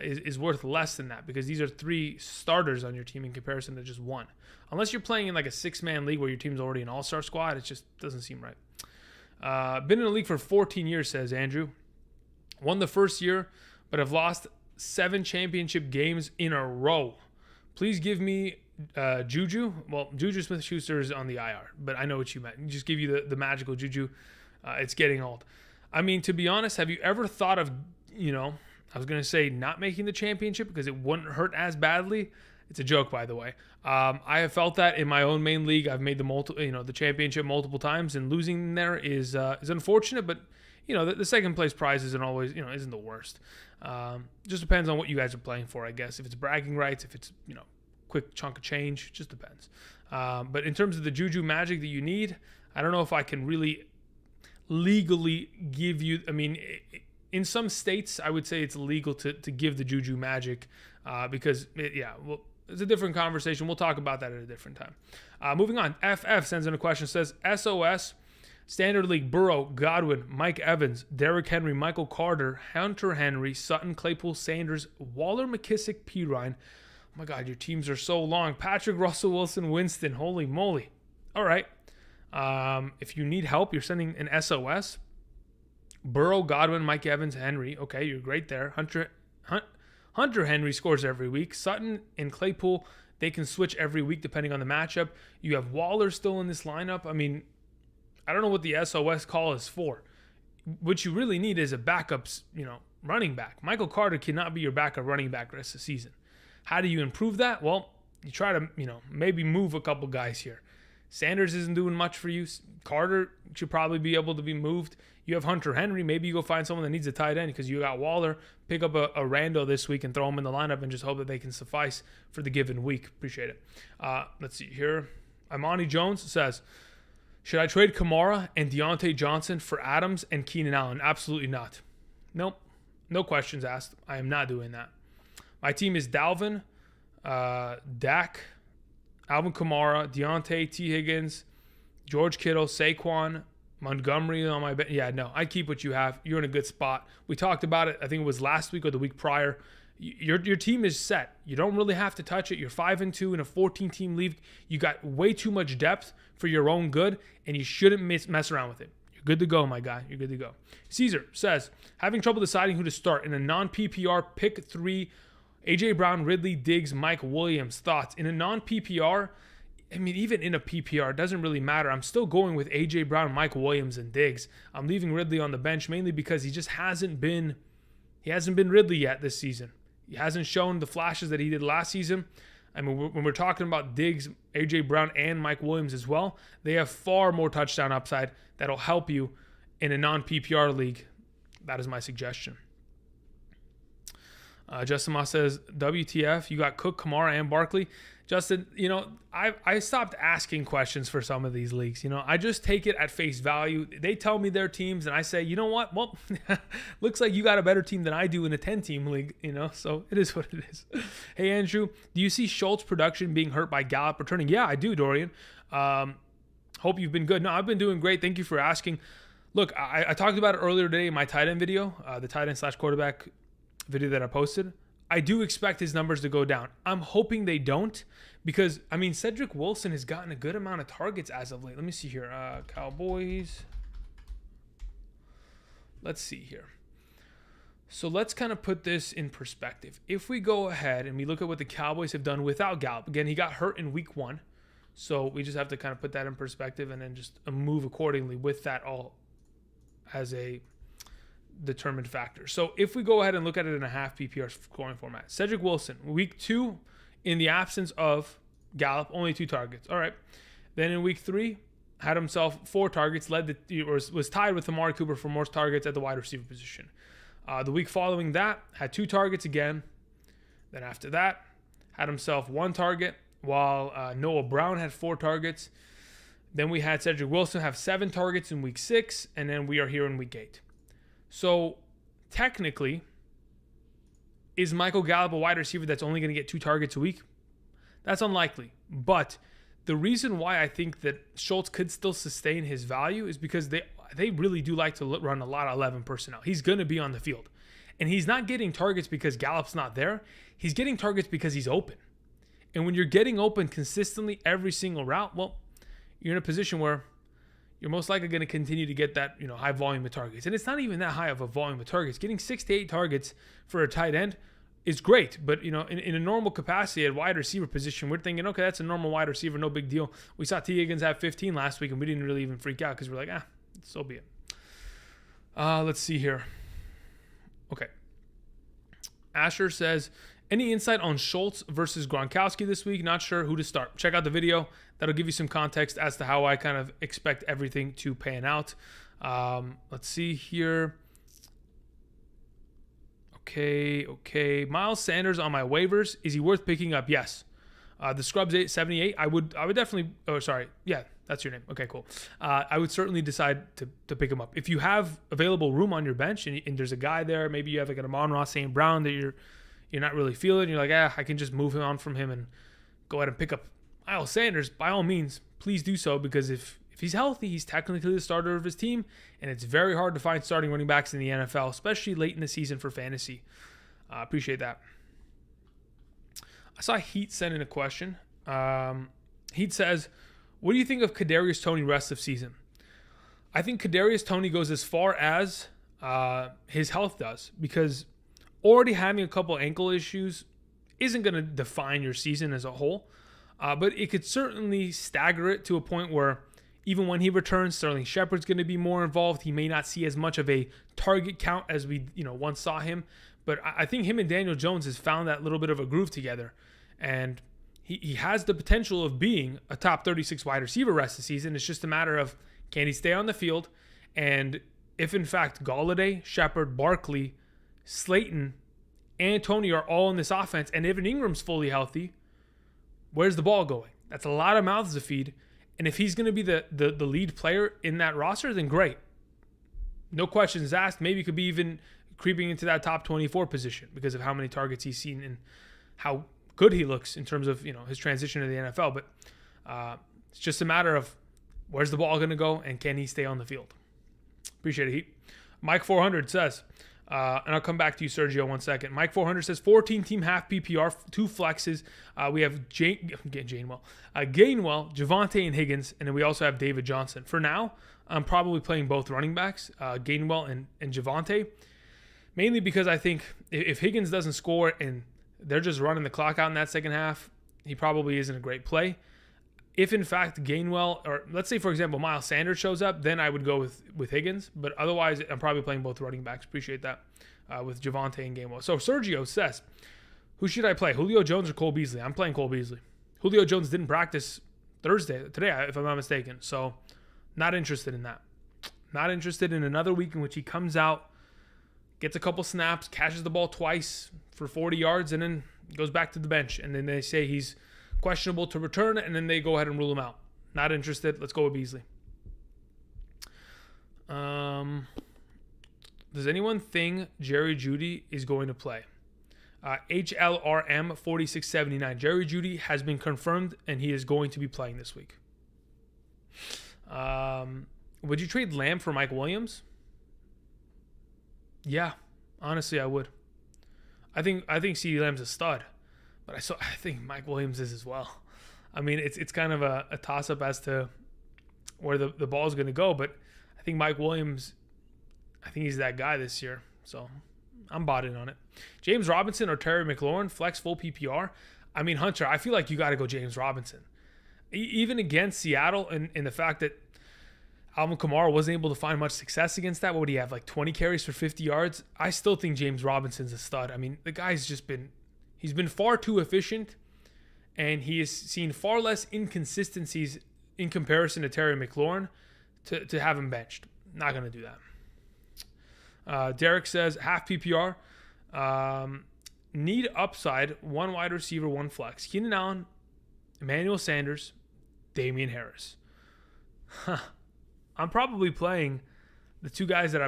is worth less than that because these are 3 starters on your team in comparison to just 1. Unless you're playing in like a 6-man league where your team's already an all-star squad, it just doesn't seem right. Been in the league for 14 years, says Andrew. Won the first year, but have lost 7 championship games in a row. Please give me Juju. Well, Juju Smith-Schuster is on the IR, but I know what you meant. Just give you the magical Juju. It's getting old. I mean, to be honest, have you ever thought of, I was going to say not making the championship because it wouldn't hurt as badly? It's a joke, by the way. I have felt that in my own main league. I've made the championship multiple times, and losing there is unfortunate, but the second place prize isn't always, isn't the worst. Just depends on what you guys are playing for, I guess. If it's bragging rights, if it's, quick chunk of change, just depends. But in terms of the Juju magic that you need, I don't know if I can really legally give you, in some states, I would say it's illegal to give the Juju magic because, it's a different conversation. We'll talk about that at a different time. Moving on, FF sends in a question, says, SOS, Standard League, Burrow, Godwin, Mike Evans, Derrick Henry, Michael Carter, Hunter Henry, Sutton, Claypool, Sanders, Waller, McKissick, Pirine. Oh my God, your teams are so long. Patrick, Russell Wilson, Winston. Holy moly. All right. If you need help, you're sending an SOS. Burrow, Godwin, Mike Evans, Henry. Okay, you're great there. Hunter Henry scores every week. Sutton and Claypool, they can switch every week depending on the matchup. You have Waller still in this lineup. I don't know what the SOS call is for. What you really need is a backup, running back. Michael Carter cannot be your backup running back the rest of the season. How do you improve that? Well, you try to, maybe move a couple guys here. Sanders isn't doing much for you. Carter should probably be able to be moved. You have Hunter Henry. Maybe you go find someone that needs a tight end because you got Waller. Pick up a Randall this week and throw him in the lineup and just hope that they can suffice for the given week. Appreciate it. Let's see here. Imani Jones says, should I trade Kamara and Deontay Johnson for Adams and Keenan Allen? Absolutely not. Nope. No questions asked. I am not doing that. My team is Dalvin, Dak, Alvin Kamara, Deontay, T. Higgins, George Kittle, Saquon, Montgomery on my bench. Yeah, no, I keep what you have. You're in a good spot. We talked about it. I think it was last week or the week prior. Your team is set. You don't really have to touch it. You're 5-2 in a 14-team league. You got way too much depth for your own good, and you shouldn't mess around with it. You're good to go, my guy. You're good to go. Caesar says, having trouble deciding who to start in a non-PPR pick 3, A.J. Brown, Ridley, Diggs, Mike Williams. Thoughts? In a non-PPR, I mean, even in a PPR, it doesn't really matter. I'm still going with A.J. Brown, Mike Williams, and Diggs. I'm leaving Ridley on the bench mainly because he just hasn't been Ridley yet this season. He hasn't shown the flashes that he did last season. I mean, when we're talking about Diggs, A.J. Brown, and Mike Williams as well, they have far more touchdown upside that'll help you in a non-PPR league. That is my suggestion. Justin Moss says, WTF, you got Cook, Kamara, and Barkley. Justin, I stopped asking questions for some of these leagues. I just take it at face value. They tell me their teams, and I say, you know what? Well, looks like you got a better team than I do in a 10-team league, so it is what it is. Hey, Andrew, do you see Schultz production being hurt by Gallup returning? Yeah, I do, Dorian. Hope you've been good. No, I've been doing great. Thank you for asking. Look, I talked about it earlier today in my tight end video, the tight end / quarterback video that I posted. I do expect his numbers to go down. I'm hoping they don't because, Cedric Wilson has gotten a good amount of targets as of late. Let me see here. Cowboys. Let's see here. So let's kind of put this in perspective. If we go ahead and we look at what the Cowboys have done without Gallup. Again, he got hurt in week 1. So we just have to kind of put that in perspective and then just move accordingly with that all as a determined factor. So if we go ahead and look at it in a half PPR scoring format, Cedric Wilson, week 2, in the absence of Gallup, only 2 targets. All right. Then in week 3, had himself 4 targets, was tied with Amari Cooper for most targets at the wide receiver position. The week following that, had 2 targets again. Then after that, had himself 1 target, while Noah Brown had 4 targets. Then we had Cedric Wilson have 7 targets in week 6, and then we are here in week 8. So technically, is Michael Gallup a wide receiver that's only going to get 2 targets a week? That's unlikely. But the reason why I think that Schultz could still sustain his value is because they really do like to run a lot of 11 personnel. He's going to be on the field. And he's not getting targets because Gallup's not there. He's getting targets because he's open. And when you're getting open consistently every single route, well, you're in a position where you're most likely going to continue to get that, high volume of targets. And it's not even that high of a volume of targets. Getting 6 to 8 targets for a tight end is great. But, in a normal capacity at wide receiver position, we're thinking, okay, that's a normal wide receiver, no big deal. We saw T. Higgins have 15 last week, and we didn't really even freak out because we're like, so be it. Let's see here. Okay. Asher says, any insight on Schultz versus Gronkowski this week? Not sure who to start. Check out the video. That'll give you some context as to how I kind of expect everything to pan out. Let's see here. Okay. Miles Sanders on my waivers. Is he worth picking up? Yes. The Scrubs 878. I would definitely. Oh, sorry. Yeah, that's your name. Okay, cool. I would certainly decide to pick him up if you have available room on your bench and there's a guy there. Maybe you have like an Amon-Ra St. Brown that you're not really feeling. You're like, I can just move him on from him and go ahead and pick up Miles Sanders. By all means, please do so because if he's healthy, he's technically the starter of his team, and it's very hard to find starting running backs in the NFL, especially late in the season for fantasy. Appreciate that. I saw Heat send in a question. Heat says, what do you think of Kadarius Toney rest of season? I think Kadarius Toney goes as far as his health does because already having a couple ankle issues isn't going to define your season as a whole. But it could certainly stagger it to a point where even when he returns, Sterling Shepard's going to be more involved. He may not see as much of a target count as we once saw him. But I think him and Daniel Jones has found that little bit of a groove together. And he has the potential of being a top 36 wide receiver rest of the season. It's just a matter of can he stay on the field? And if, in fact, Golladay, Shepard, Barkley, Slayton, and Toney are all in this offense, and Evan Ingram's fully healthy, where's the ball going? That's a lot of mouths to feed. And if he's going to be the lead player in that roster, then great. No questions asked. Maybe could be even creeping into that top 24 position because of how many targets he's seen and how good he looks in terms of his transition to the NFL. But it's just a matter of where's the ball going to go and can he stay on the field? Appreciate it, Heat. Mike 400 says, And I'll come back to you, Sergio, in 1 second. Mike 400 says 14-team half PPR, 2 flexes. We have Gainwell, Javonte, and Higgins, and then we also have David Johnson. For now, I'm probably playing both running backs, Gainwell and Javonte, mainly because I think if Higgins doesn't score and they're just running the clock out in that second half, he probably isn't a great play. If in fact Gainwell, or let's say for example Miles Sanders shows up, then I would go with Higgins. But otherwise, I'm probably playing both running backs. Appreciate that with Javonte and Gainwell. So Sergio says, who should I play, Julio Jones or Cole Beasley? I'm playing Cole Beasley. Julio Jones didn't practice today, if I'm not mistaken. So not interested in that. Not interested in another week in which he comes out, gets a couple snaps, catches the ball twice for 40 yards, and then goes back to the bench. And then they say he's questionable to return, and then they go ahead and rule him out. Not interested. Let's go with Beasley. Does anyone think Jerry Jeudy is going to play? HLRM 4679. Jerry Jeudy has been confirmed, and he is going to be playing this week. Would you trade Lamb for Mike Williams? Yeah, honestly, I would. I think CeeDee Lamb's a stud. But I think Mike Williams is as well. I mean, it's kind of a toss-up as to where the ball is going to go. But I think Mike Williams, I think he's that guy this year. So I'm bought in on it. James Robinson or Terry McLaurin, flex full PPR. I mean, Hunter, I feel like you got to go James Robinson. Even against Seattle and the fact that Alvin Kamara wasn't able to find much success against that. What would he have, like 20 carries for 50 yards? I still think James Robinson's a stud. I mean, the guy's just been... He's been far too efficient, and he has seen far less inconsistencies in comparison to Terry McLaurin to have him benched. Not going to do that. Derek says, half PPR. Need upside, 1 wide receiver, 1 flex. Keenan Allen, Emmanuel Sanders, Damian Harris. I'm probably playing the 2 guys that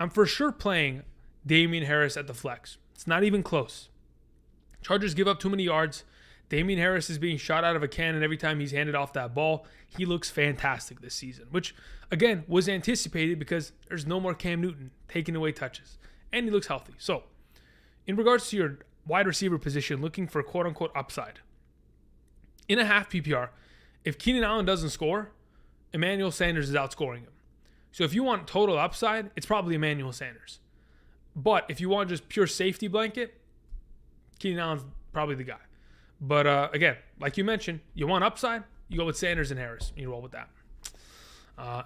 I'm for sure playing Damian Harris at the flex. It's not even close. Chargers give up too many yards. Damian Harris is being shot out of a cannon every time he's handed off that ball. He looks fantastic this season, which, again, was anticipated because there's no more Cam Newton taking away touches. And he looks healthy. So, in regards to your wide receiver position, looking for quote-unquote upside. In a half PPR, if Keenan Allen doesn't score, Emmanuel Sanders is outscoring him. So if you want total upside, it's probably Emmanuel Sanders. But if you want just pure safety blanket, Keenan Allen's probably the guy. But again, like you mentioned, you want upside, you go with Sanders and Harris. You roll with that.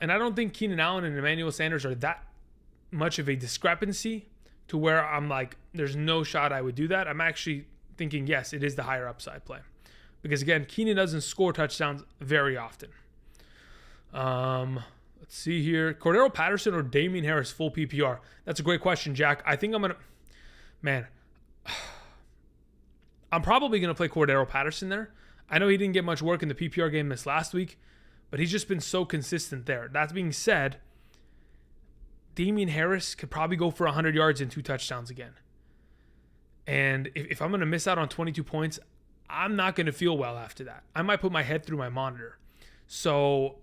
And I don't think Keenan Allen and Emmanuel Sanders are that much of a discrepancy to where I'm like, there's no shot I would do that. I'm actually thinking, yes, it is the higher upside play. Because again, Keenan doesn't score touchdowns very often. Let's see here. Cordero Patterson or Damian Harris full PPR? That's a great question, Jack. I think I'm going to... I'm probably going to play Cordero Patterson there. I know he didn't get much work in the PPR game this last week, but he's just been so consistent there. That being said, Damian Harris could probably go for 100 yards and 2 touchdowns again. And if I'm going to miss out on 22 points, I'm not going to feel well after that. I might put my head through my monitor. So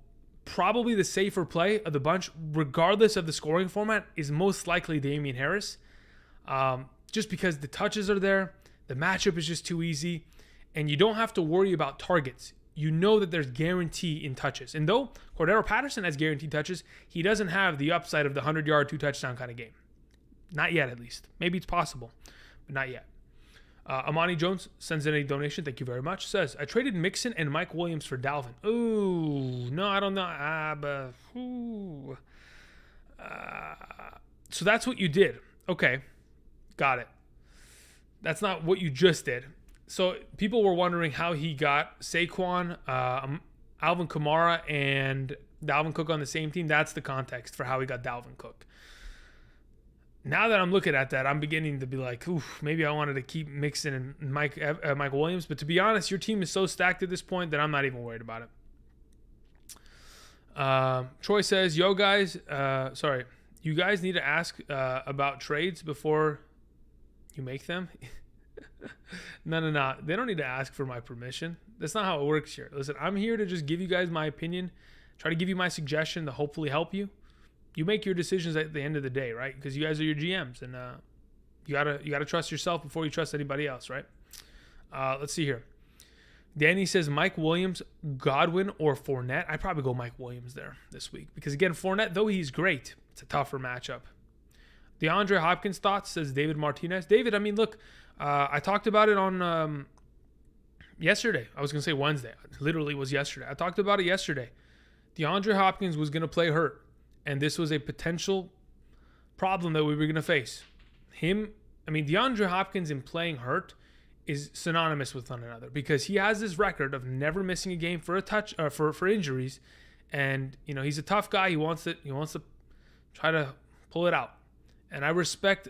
probably the safer play of the bunch, regardless of the scoring format, is most likely Damian Harris. Just because the touches are there. The matchup is just too easy, and you don't have to worry about targets. You know that there's guarantee in touches. And though Cordero Patterson has guaranteed touches, he doesn't have the upside of the 100-yard, 2-touchdown kind of game. Not yet, at least. Maybe it's possible, but not yet. Amani Jones sends in a donation. Thank you very much. Says, I traded Mixon and Mike Williams for Dalvin. Ooh, no, I don't know. So that's what you did. Okay, got it. That's not what you just did. So people were wondering how he got Saquon, Alvin Kamara, and Dalvin Cook on the same team. That's the context for how he got Dalvin Cook. Now that I'm looking at that, I'm beginning to be like, oof, maybe I wanted to keep Mixon and Mike Williams. But to be honest, your team is so stacked at this point that I'm not even worried about it. Troy says, yo guys, you guys need to ask about trades before you make them. No. They don't need to ask for my permission. That's not how it works here. Listen, I'm here to just give you guys my opinion, try to give you my suggestion to hopefully help you. you make your decisions at the end of the day, right? Because you guys are your GMs, and you gotta trust yourself before you trust anybody else, right? Let's see here. Danny says Mike Williams, Godwin, or Fournette. I'd probably go Mike Williams there this week because, again, Fournette, though he's great, it's a tougher matchup. DeAndre Hopkins thoughts, says David Martinez. David, I mean, look, I talked about it on yesterday. I was going to say Wednesday. It literally was yesterday. I talked about it yesterday. DeAndre Hopkins was going to play hurt, and this was a potential problem that we were going to face. DeAndre Hopkins in playing hurt is synonymous with one another because he has this record of never missing a game for for injuries, and he's a tough guy. He wants to try to pull it out, and I respect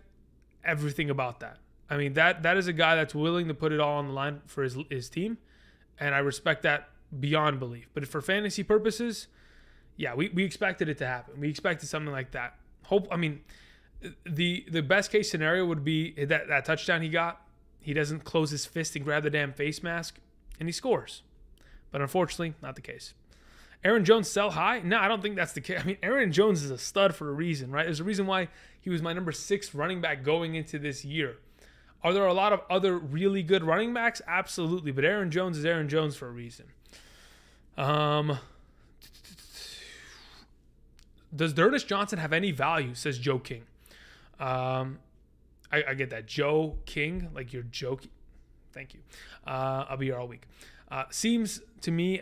everything about that. I mean that is a guy that's willing to put it all on the line for his team, and I respect that beyond belief. But for fantasy purposes, yeah, we expected it to happen. We expected something like that. The best case scenario would be that touchdown he got. He doesn't close his fist and grab the damn face mask, and he scores. But unfortunately, not the case. Aaron Jones sell high? No, I don't think that's the case. I mean, Aaron Jones is a stud for a reason, right? There's a reason why he was my number 6 running back going into this year. Are there a lot of other really good running backs? Absolutely. But Aaron Jones is Aaron Jones for a reason. Does D'Ernest Johnson have any value, says Joe King. I get that. Joe King, like you're joking. Thank you. I'll be here all week. Seems to me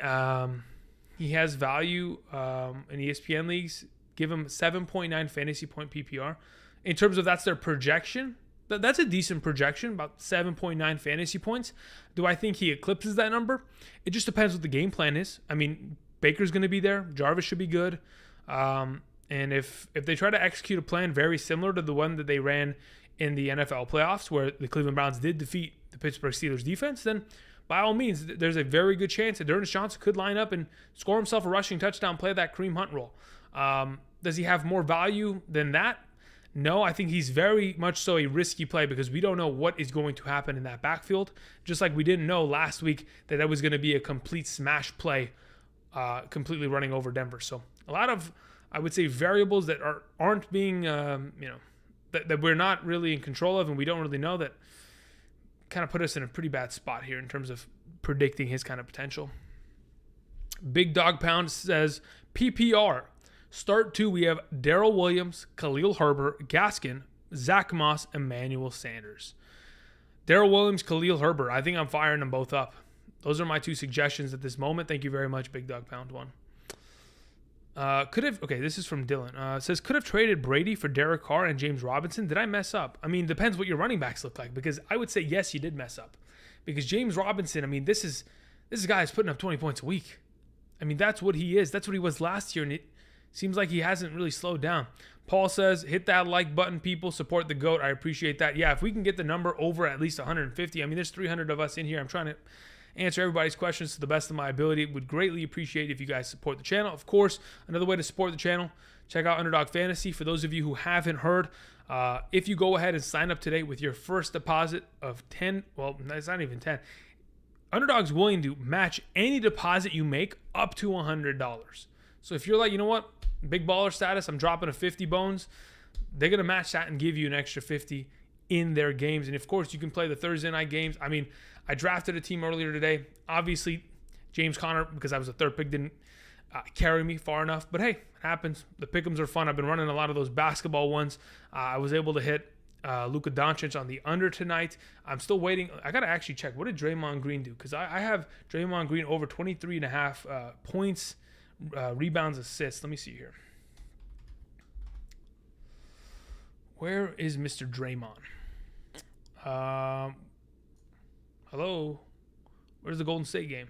he has value in ESPN leagues. Give him 7.9 fantasy point PPR. In terms of that's their projection, that's a decent projection, about 7.9 fantasy points. Do I think he eclipses that number? It just depends what the game plan is. I mean, Baker's going to be there. Jarvis should be good. And if they try to execute a plan very similar to the one that they ran in the NFL playoffs where the Cleveland Browns did defeat the Pittsburgh Steelers defense, then by all means, there's a very good chance that D'Ernest Johnson could line up and score himself a rushing touchdown, play that Kareem Hunt role. Does he have more value than that? No, I think he's very much so a risky play because we don't know what is going to happen in that backfield. Just like we didn't know last week that was going to be a complete smash play, completely running over Denver. So a lot of, I would say, variables that aren't being, that we're not really in control of and we don't really know, that kind of put us in a pretty bad spot here in terms of predicting his kind of potential. Big Dog Pound says, PPR. Start 2, we have Darrell Williams, Khalil Herbert, Gaskin, Zach Moss, Emmanuel Sanders. Darrell Williams, Khalil Herbert. I think I'm firing them both up. Those are my 2 suggestions at this moment. Thank you very much, Big Dog Pound 1. This is from Dylan. It says, could have traded Brady for Derek Carr and James Robinson. Did I mess up? I mean, depends what your running backs look like, because I would say, yes, you did mess up. Because James Robinson, I mean, this is a guy who's putting up 20 points a week. I mean, that's what he is. That's what he was last year, and it seems like he hasn't really slowed down. Paul says, hit that like button, people. Support the GOAT. I appreciate that. Yeah, if we can get the number over at least 150, I mean, there's 300 of us in here. I'm trying to answer everybody's questions to the best of my ability. Would greatly appreciate if you guys support the channel. Of course, another way to support the channel, check out Underdog Fantasy. For those of you who haven't heard, if you go ahead and sign up today with your first deposit of 10, well, it's not even 10. Underdog's willing to match any deposit you make up to $100. So if you're like, you know what, big baller status, I'm dropping a 50 bones, they're going to match that and give you an extra 50 in their games. And of course, you can play the Thursday night games. I mean, I drafted a team earlier today. Obviously, James Conner, because I was a 3rd pick, didn't carry me far enough. But hey, it happens. The pick'ems are fun. I've been running a lot of those basketball ones. I was able to hit Luka Doncic on the under tonight. I'm still waiting. I got to actually check. What did Draymond Green do? Because I have Draymond Green over 23.5 points, rebounds, assists. Let me see here. Where is Mr. Draymond? Hello? Where's the Golden State game?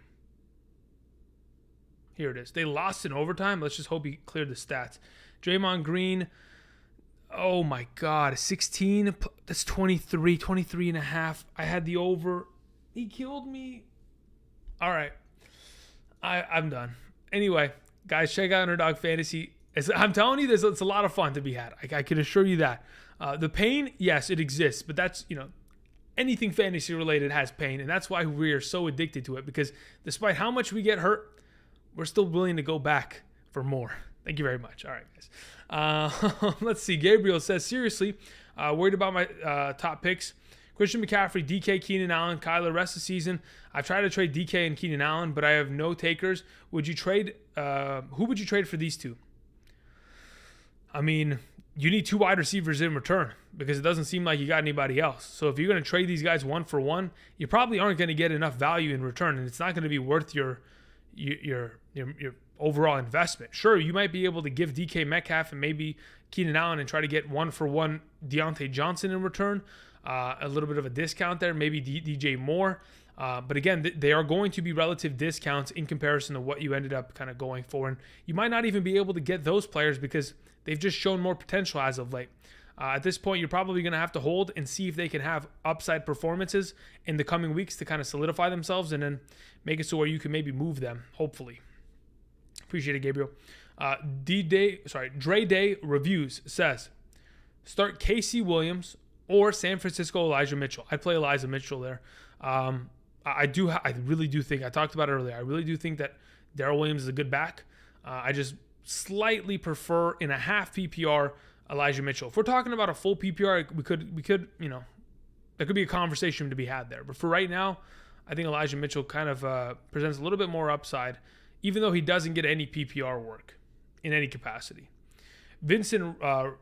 Here it is. They lost in overtime. Let's just hope he cleared the stats. Draymond Green, oh my God, 16. That's 23 and a half. I had the over. He killed me. All right. I'm done. Anyway, guys, check out Underdog Fantasy. I'm telling you, it's a lot of fun to be had. I can assure you that. The pain, yes, it exists, but that's, anything fantasy related has pain, and that's why we are so addicted to it, because despite how much we get hurt, we're still willing to go back for more. Thank you very much. All right, guys. Let's see. Gabriel says, seriously, worried about my top picks. Christian McCaffrey, DK, Keenan Allen, Kyler, rest of the season. I've tried to trade DK and Keenan Allen, but I have no takers. Would you trade? Who would you trade for these two? I mean, you need 2 wide receivers in return because it doesn't seem like you got anybody else. So if you're going to trade these guys 1 for 1, you probably aren't going to get enough value in return, and it's not going to be worth your overall investment. Sure, you might be able to give DK Metcalf and maybe Keenan Allen and try to get 1 for 1 Deontay Johnson in return. A little bit of a discount there, maybe DJ Moore. But again, they are going to be relative discounts in comparison to what you ended up kind of going for. And you might not even be able to get those players because they've just shown more potential as of late. At this point, you're probably going to have to hold and see if they can have upside performances in the coming weeks to kind of solidify themselves and then make it so where you can maybe move them, hopefully. Appreciate it, Gabriel. Dre Day Reviews says, start Casey Williams or San Francisco Elijah Mitchell. I'd play Elijah Mitchell there. I really do think, I talked about it earlier, I really do think that Darrell Williams is a good back. I just slightly prefer in a half PPR Elijah Mitchell. If we're talking about a full PPR, we could, there could be a conversation to be had there. But for right now, I think Elijah Mitchell kind of presents a little bit more upside, even though he doesn't get any PPR work in any capacity. Vincent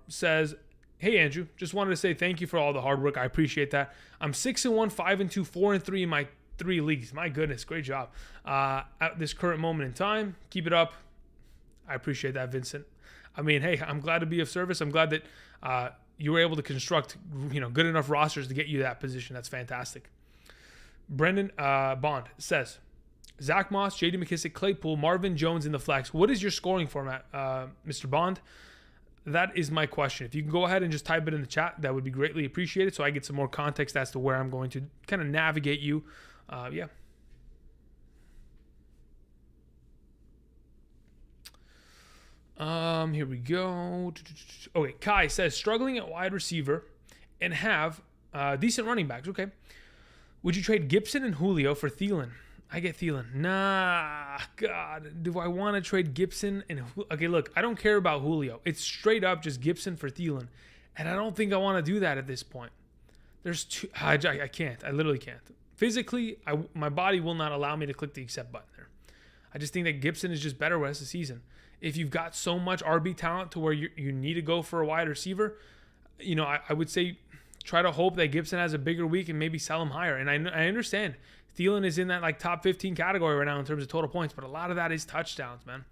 says, hey, Andrew, just wanted to say thank you for all the hard work. I appreciate that. I'm 6-1, 5-2, 4-3 in my 3 leagues. My goodness, great job. At this current moment in time, keep it up. I appreciate that, Vincent. I mean, hey, I'm glad to be of service. I'm glad that you were able to construct, good enough rosters to get you that position. That's fantastic. Brendan Bond says, Zach Moss, J.D. McKissick, Claypool, Marvin Jones in the flex. What is your scoring format, Mr. Bond? That is my question. If you can go ahead and just type it in the chat, that would be greatly appreciated so I get some more context as to where I'm going to kind of navigate you. Yeah. Here we go. Okay, Kai says, struggling at wide receiver and have decent running backs. Okay. Would you trade Gibson and Julio for Thielen? I get Thielen. Nah, God. Do I want to trade Gibson and okay, look, I don't care about Julio. It's straight up just Gibson for Thielen. And I don't think I want to do that at this point. There's two. I can't. I literally can't. Physically, my body will not allow me to click the accept button there. I just think that Gibson is just better rest of the season. If you've got so much RB talent to where you need to go for a wide receiver, I would say try to hope that Gibson has a bigger week and maybe sell him higher. And I understand Thielen is in that like top 15 category right now in terms of total points, but a lot of that is touchdowns, man.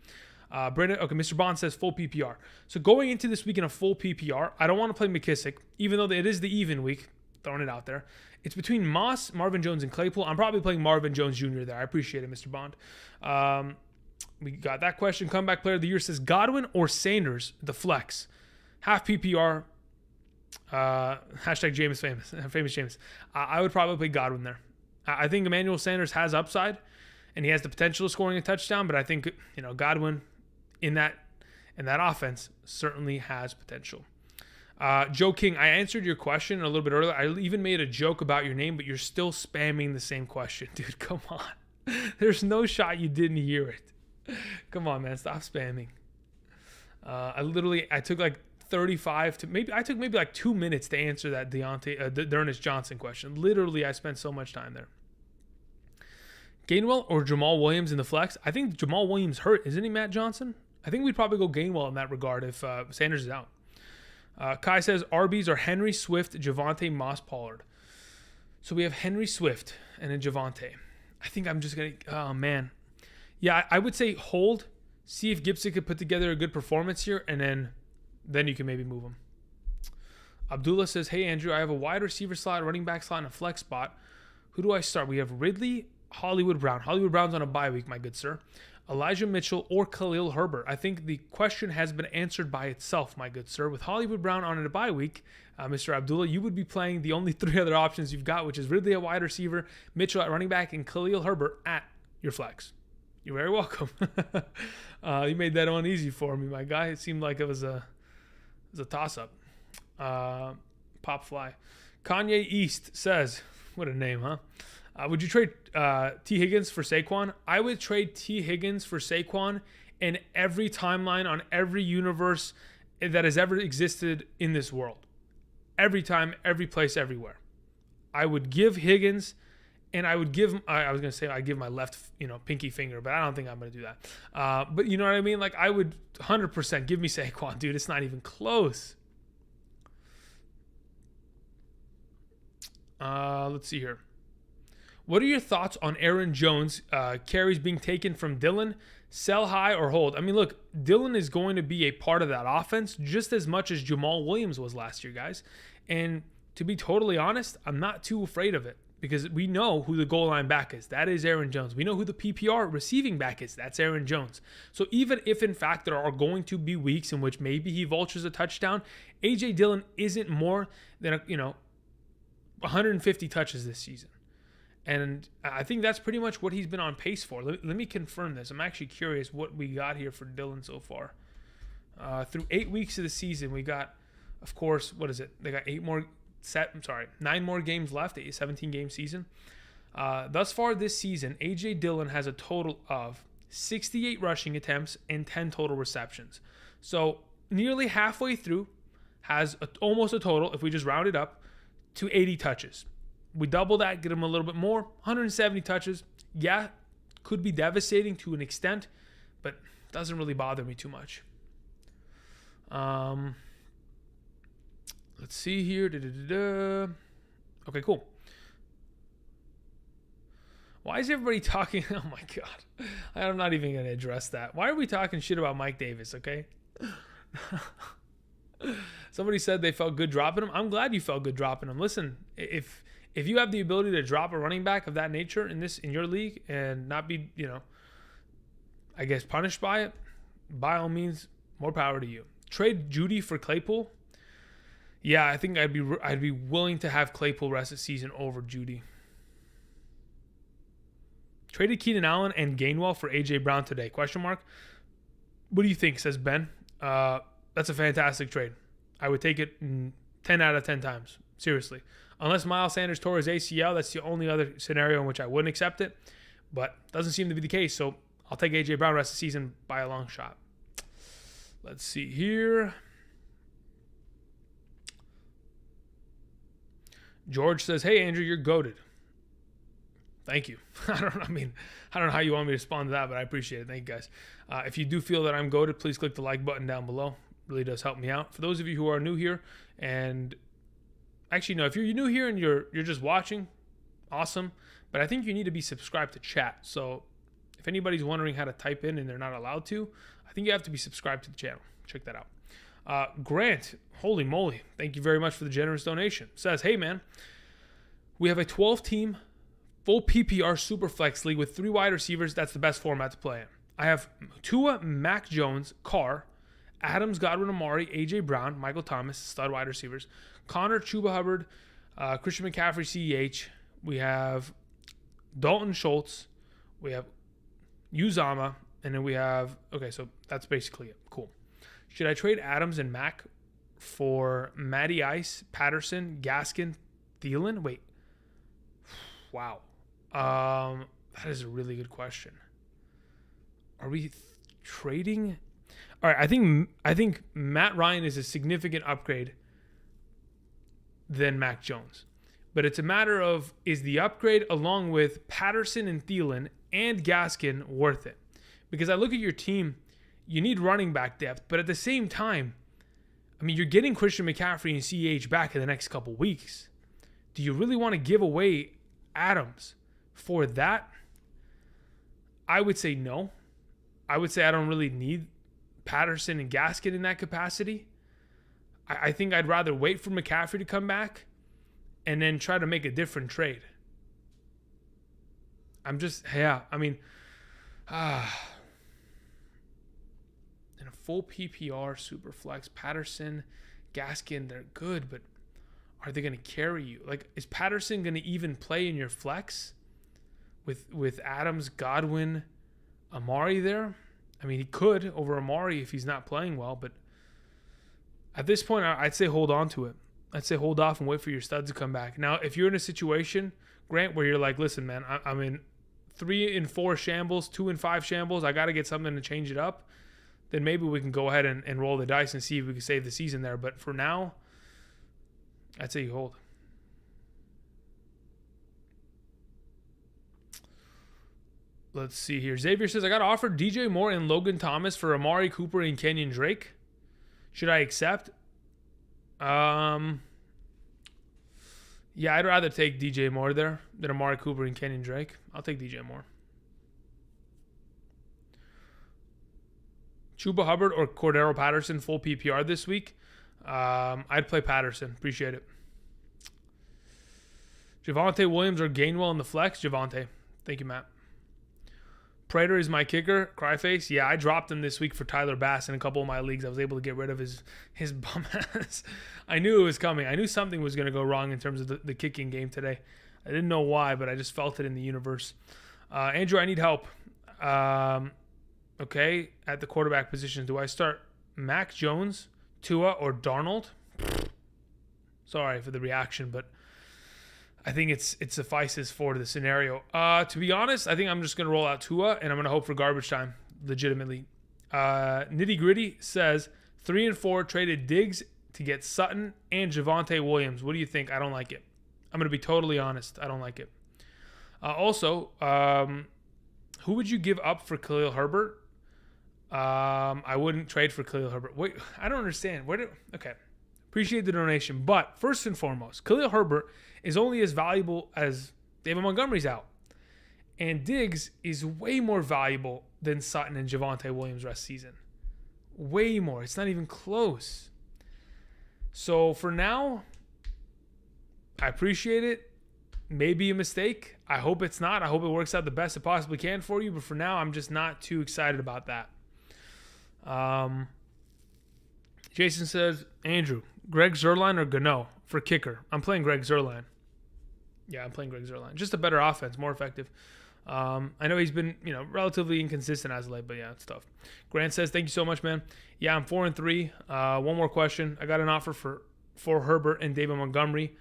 Mr. Bond says full PPR. So going into this week in a full PPR, I don't want to play McKissick, even though it is the even week. Throwing it out there. It's between Moss, Marvin Jones, and Claypool. I'm probably playing Marvin Jones Jr. there. I appreciate it, Mr. Bond. We got that question. Comeback player of the year says Godwin or Sanders, the flex. Half PPR. Hashtag James famous. Famous James. I would probably play Godwin there. I think Emmanuel Sanders has upside, and he has the potential of scoring a touchdown, but I think, Godwin in that offense certainly has potential. Joe King, I answered your question a little bit earlier. I even made a joke about your name, but you're still spamming the same question. Dude, come on. There's no shot you didn't hear it. Come on, man. Stop spamming. I took like 35 to maybe 2 minutes to answer that D'Ernest Johnson question. Literally, I spent so much time there. Gainwell or Jamal Williams in the flex? I think Jamal Williams hurt. Isn't he, Matt Johnson? I think we'd probably go Gainwell in that regard if Sanders is out. Kai says RBs are Henry, Swift, Javonte, Moss, Pollard. So we have Henry, Swift, and then Javonte. I think I'm just going to... Oh, man. Yeah, I would say hold. See if Gibson could put together a good performance here, and then you can maybe move him. Abdullah says, hey, Andrew, I have a wide receiver slot, running back slot, and a flex spot. Who do I start? We have Ridley, Hollywood Brown. Hollywood Brown's on a bye week, my good sir. Elijah Mitchell or Khalil Herbert. I think the question has been answered by itself, my good sir. With Hollywood Brown on a bye week, Mr. Abdullah, you would be playing the only 3 other options you've got, which is Ridley at wide receiver, Mitchell at running back, and Khalil Herbert at your flex. You're very welcome. You made that one easy for me, my guy. It seemed like it was a toss-up. Pop Fly. Kanye East says, what a name, huh? Would you trade T. Higgins for Saquon? I would trade T. Higgins for Saquon in every timeline on every universe that has ever existed in this world. Every time, every place, everywhere. I would give Higgins, and I would give, I was going to say I give my left, pinky finger, but I don't think I'm going to do that. But you know what I mean? Like, I would 100% give me Saquon, dude. It's not even close. Let's see here. What are your thoughts on Aaron Jones carries being taken from Dillon? Sell high or hold? I mean, look, Dillon is going to be a part of that offense just as much as Jamal Williams was last year, guys. And to be totally honest, I'm not too afraid of it because we know who the goal line back is. That is Aaron Jones. We know who the PPR receiving back is. That's Aaron Jones. So even if, in fact, there are going to be weeks in which maybe he vultures a touchdown, A.J. Dillon isn't more than, 150 touches this season. And I think that's pretty much what he's been on pace for. Let me confirm this. I'm actually curious what we got here for Dillon so far. Through 8 weeks of the season, we got, of course, what is it? They got 9 more games left, a 17-game season. Thus far this season, A.J. Dillon has a total of 68 rushing attempts and 10 total receptions. So nearly halfway through, has almost a total, if we just round it up, to 80 touches. We double that, get him a little bit more, 170 touches. Yeah, could be devastating to an extent, but doesn't really bother me too much. Let's see here. Okay, cool. Why is everybody talking? Oh my God. I'm not even going to address that. Why are we talking shit about Mike Davis, okay? Somebody said they felt good dropping him. I'm glad you felt good dropping him. Listen, if you have the ability to drop a running back of that nature in your league and not be, I guess punished by it, by all means, more power to you. Trade Judy for Claypool. Yeah, I think I'd be willing to have Claypool rest the season over Judy. Traded Keenan Allen and Gainwell for A.J. Brown today? Question mark. What do you think? Says Ben. That's a fantastic trade. I would take it 10 out of 10 times. Seriously. Unless Miles Sanders tore his ACL, that's the only other scenario in which I wouldn't accept it. But doesn't seem to be the case. So I'll take A.J. Brown rest of the season by a long shot. Let's see here. George says, hey, Andrew, you're goated. Thank you. I don't know how you want me to respond to that, but I appreciate it. Thank you, guys. If you do feel that I'm goated, please click the like button down below. It really does help me out. For those of you who are new here, and actually, no, if you're new here and you're just watching, awesome. But I think you need to be subscribed to chat. So if anybody's wondering how to type in and they're not allowed to, I think you have to be subscribed to the channel. Check that out. Grant, holy moly, thank you very much for the generous donation. Says, hey, man, we have a 12-team full PPR Superflex league with 3 wide receivers. That's the best format to play in. I have Tua, Mac Jones, Carr, Adams, Godwin, Amari, A.J. Brown, Michael Thomas, stud wide receivers, Connor, Chuba Hubbard, Christian McCaffrey, CEH. We have Dalton Schultz. We have Uzama. And then we have, okay, so that's basically it. Cool. Should I trade Adams and Mac for Matty Ice, Patterson, Gaskin, Thielen? Wait. Wow. That is a really good question. Are we trading? All right, I think Matt Ryan is a significant upgrade than Mac Jones. But it's a matter of, is the upgrade along with Patterson and Thielen and Gaskin worth it? Because I look at your team, you need running back depth, but at the same time, I mean, you're getting Christian McCaffrey and CEH back in the next couple weeks. Do you really want to give away Adams for that? I would say no. I would say I don't really need Patterson and Gaskin in that capacity. I think I'd rather wait for McCaffrey to come back and then try to make a different trade. In a full PPR Superflex, Patterson, Gaskin, they're good, but are they going to carry you? Like, is Patterson going to even play in your flex with Adams, Godwin, Amari there? I mean, he could over Amari if he's not playing well, but at this point, I'd say hold on to it. I'd say hold off and wait for your studs to come back. Now, if you're in a situation, Grant, where you're like, listen, man, I'm in 3 and 4 shambles, 2 and 5 shambles, I got to get something to change it up, then maybe we can go ahead and roll the dice and see if we can save the season there. But for now, I'd say you hold. Let's see here. Xavier says, I got offered DJ Moore and Logan Thomas for Amari Cooper and Kenyon Drake. Should I accept? Yeah, I'd rather take DJ Moore there than Amari Cooper and Kenyon Drake. I'll take DJ Moore. Chuba Hubbard or Cordero Patterson full PPR this week. I'd play Patterson. Appreciate it. Javonte Williams or Gainwell in the flex. Javonte. Thank you, Matt. Prater is my kicker. Cryface. Yeah, I dropped him this week for Tyler Bass in a couple of my leagues. I was able to get rid of his bum ass. I knew it was coming. I knew something was going to go wrong in terms of the kicking game today. I didn't know why, but I just felt it in the universe. Andrew, I need help. Okay, at the quarterback position, do I start Mac Jones, Tua, or Darnold? Sorry for the reaction, but I think it suffices for the scenario. To be honest, I think I'm just going to roll out Tua, and I'm going to hope for garbage time, legitimately. Nitty Gritty says, 3 and 4 traded Diggs to get Sutton and Javonte Williams. What do you think? I don't like it. I'm going to be totally honest. I don't like it. Also, who would you give up for Khalil Herbert? I wouldn't trade for Khalil Herbert. Wait, I don't understand. Okay. Appreciate the donation. But first and foremost, Khalil Herbert is only as valuable as David Montgomery's out. And Diggs is way more valuable than Sutton and Javonte Williams rest season. Way more. It's not even close. So for now, I appreciate it. Maybe a mistake. I hope it's not. I hope it works out the best it possibly can for you. But for now, I'm just not too excited about that. Jason says, Andrew, Greg Zuerlein or Gano for kicker? I'm playing Greg Zuerlein. Yeah, I'm playing Greg Zuerlein. Just a better offense, more effective. I know he's been, relatively inconsistent as of late, but yeah, it's tough. Grant says, thank you so much, man. Yeah, I'm 4-3. One more question. I got an offer for Herbert and David Montgomery.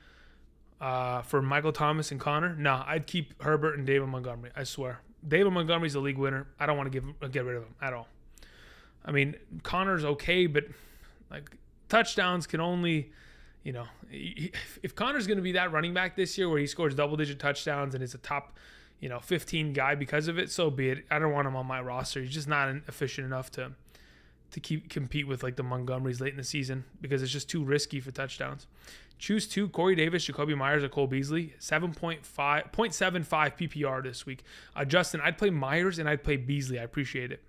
For Michael Thomas and Connor. No, I'd keep Herbert and David Montgomery. I swear. David Montgomery's a league winner. I don't want to get rid of him at all. I mean, Connor's okay, but touchdowns can only, if Connor's going to be that running back this year where he scores double-digit touchdowns and is a top, 15 guy because of it, so be it. I don't want him on my roster. He's just not efficient enough to compete with the Montgomerys late in the season because it's just too risky for touchdowns. Choose 2, Corey Davis, Jacoby Myers, or Cole Beasley. 0.75 PPR this week. Justin, I'd play Myers and I'd play Beasley. I appreciate it.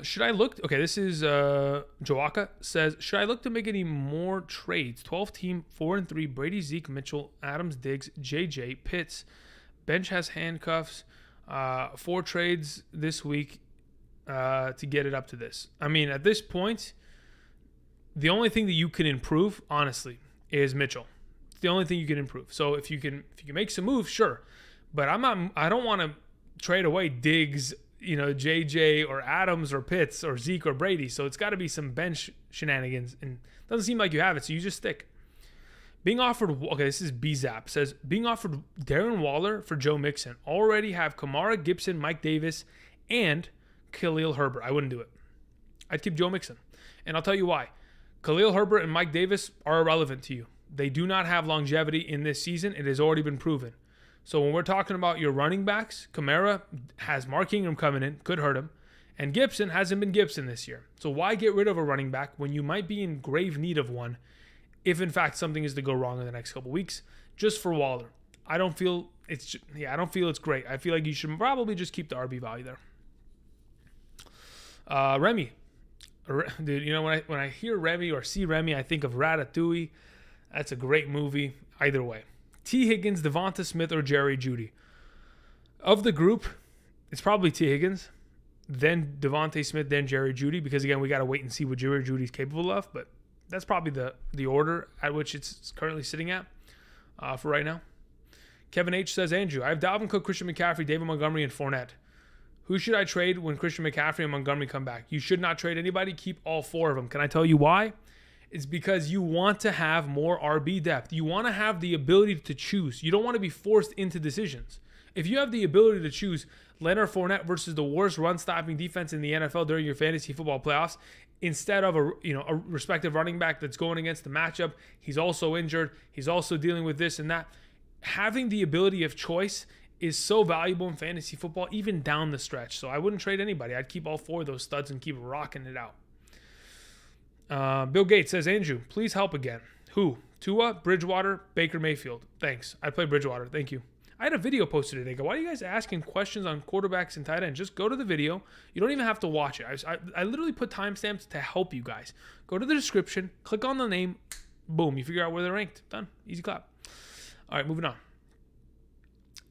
Should I look? Okay, this is Joaka says, should I look to make any more trades? 12 team, 4-3, Brady, Zeke, Mitchell, Adams, Diggs, JJ, Pitts. Bench has handcuffs. 4 trades this week to get it up to this. I mean, at this point, the only thing that you can improve, honestly, is Mitchell. It's the only thing you can improve. So if you can make some moves, sure. But I don't want to trade away Diggs, JJ or Adams or Pitts or Zeke or Brady. So it's got to be some bench shenanigans. And it doesn't seem like you have it, so you just stick. Being offered, okay, this is BZAP, says, being offered Darren Waller for Joe Mixon. Already have Kamara, Gibson, Mike Davis, and Khalil Herbert. I wouldn't do it. I'd keep Joe Mixon. And I'll tell you why. Khalil Herbert and Mike Davis are irrelevant to you. They do not have longevity in this season. It has already been proven. So when we're talking about your running backs, Kamara has Mark Ingram coming in, could hurt him, and Gibson hasn't been Gibson this year. So why get rid of a running back when you might be in grave need of one if, in fact, something is to go wrong in the next couple weeks? Just for Waller. I don't feel it's great. I feel like you should probably just keep the RB value there. Remy. Dude, when I hear Remy or see Remy, I think of Ratatouille. That's a great movie. Either way. T. Higgins, Devonta Smith, or Jerry Jeudy. Of the group, it's probably T. Higgins, then Devonta Smith, then Jerry Jeudy, because, again, we got to wait and see what Jerry Judy's capable of, but that's probably the order at which it's currently sitting at for right now. Kevin H. says, Andrew, I have Dalvin Cook, Christian McCaffrey, David Montgomery, and Fournette. Who should I trade when Christian McCaffrey and Montgomery come back? You should not trade anybody. Keep all 4 of them. Can I tell you why? It's because you want to have more RB depth. You want to have the ability to choose. You don't want to be forced into decisions. If you have the ability to choose Leonard Fournette versus the worst run-stopping defense in the NFL during your fantasy football playoffs, instead of a respective running back that's going against the matchup, he's also injured, he's also dealing with this and that. Having the ability of choice is so valuable in fantasy football, even down the stretch. So I wouldn't trade anybody. I'd keep all 4 of those studs and keep rocking it out. Bill Gates says, Andrew, please help again. Who? Tua, Bridgewater, Baker Mayfield. Thanks. I play Bridgewater. Thank you. I had a video posted today. Why are you guys asking questions on quarterbacks and tight ends? Just go to the video. You don't even have to watch it. I literally put timestamps to help you guys. Go to the description, click on the name, boom, you figure out where they're ranked. Done. Easy clap. All right, moving on.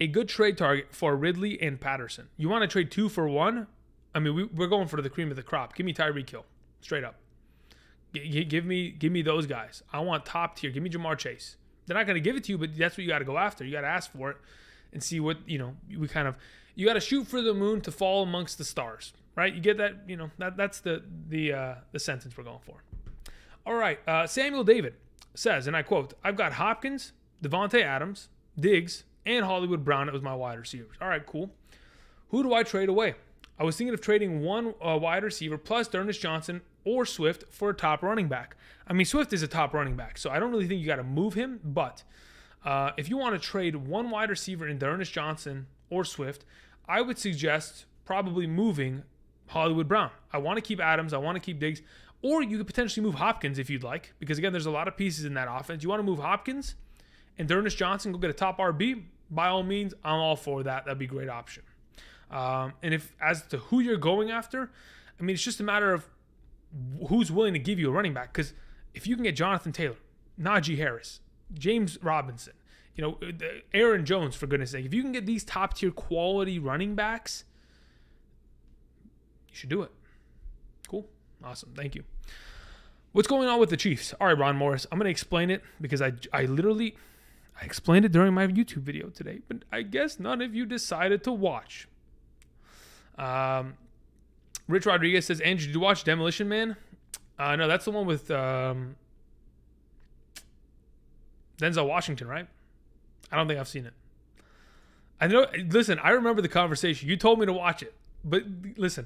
A good trade target for Ridley and Patterson. You want to trade 2 for 1? I mean, we're going for the cream of the crop. Give me Tyreek Hill, straight up. Give me those guys. I want top tier. Give me Jamar Chase. They're not going to give it to you, but that's what you got to go after. You got to ask for it and see what, you got to shoot for the moon to fall amongst the stars, right? You get that, that's the sentence we're going for. All right. Samuel David says, and I quote, I've got Hopkins, Devontae Adams, Diggs, and Hollywood Brown as my wide receivers. All right, cool. Who do I trade away? I was thinking of trading one wide receiver plus D'Ernest Johnson or Swift for a top running back. I mean, Swift is a top running back, so I don't really think you got to move him. But if you want to trade one wide receiver in D'Ernest Johnson or Swift, I would suggest probably moving Hollywood Brown. I want to keep Adams. I want to keep Diggs. Or you could potentially move Hopkins if you'd like, because, again, there's a lot of pieces in that offense. You want to move Hopkins and D'Ernest Johnson, go get a top RB, by all means, I'm all for that. That'd be a great option. And if as to who you're going after, I mean, it's just a matter of who's willing to give you a running back. Because if you can get Jonathan Taylor, Najee Harris, James Robinson, Aaron Jones, for goodness sake, if you can get these top tier quality running backs, you should do it. Cool. Awesome. Thank you. What's going on with the Chiefs? All right, Ron Morris, I'm going to explain it because I explained it during my YouTube video today, but I guess none of you decided to watch. Rich Rodriguez says, Andrew, did you watch Demolition Man? No, that's the one with Denzel Washington, right? I don't think I've seen it. I know. Listen, I remember the conversation. You told me to watch it, but listen,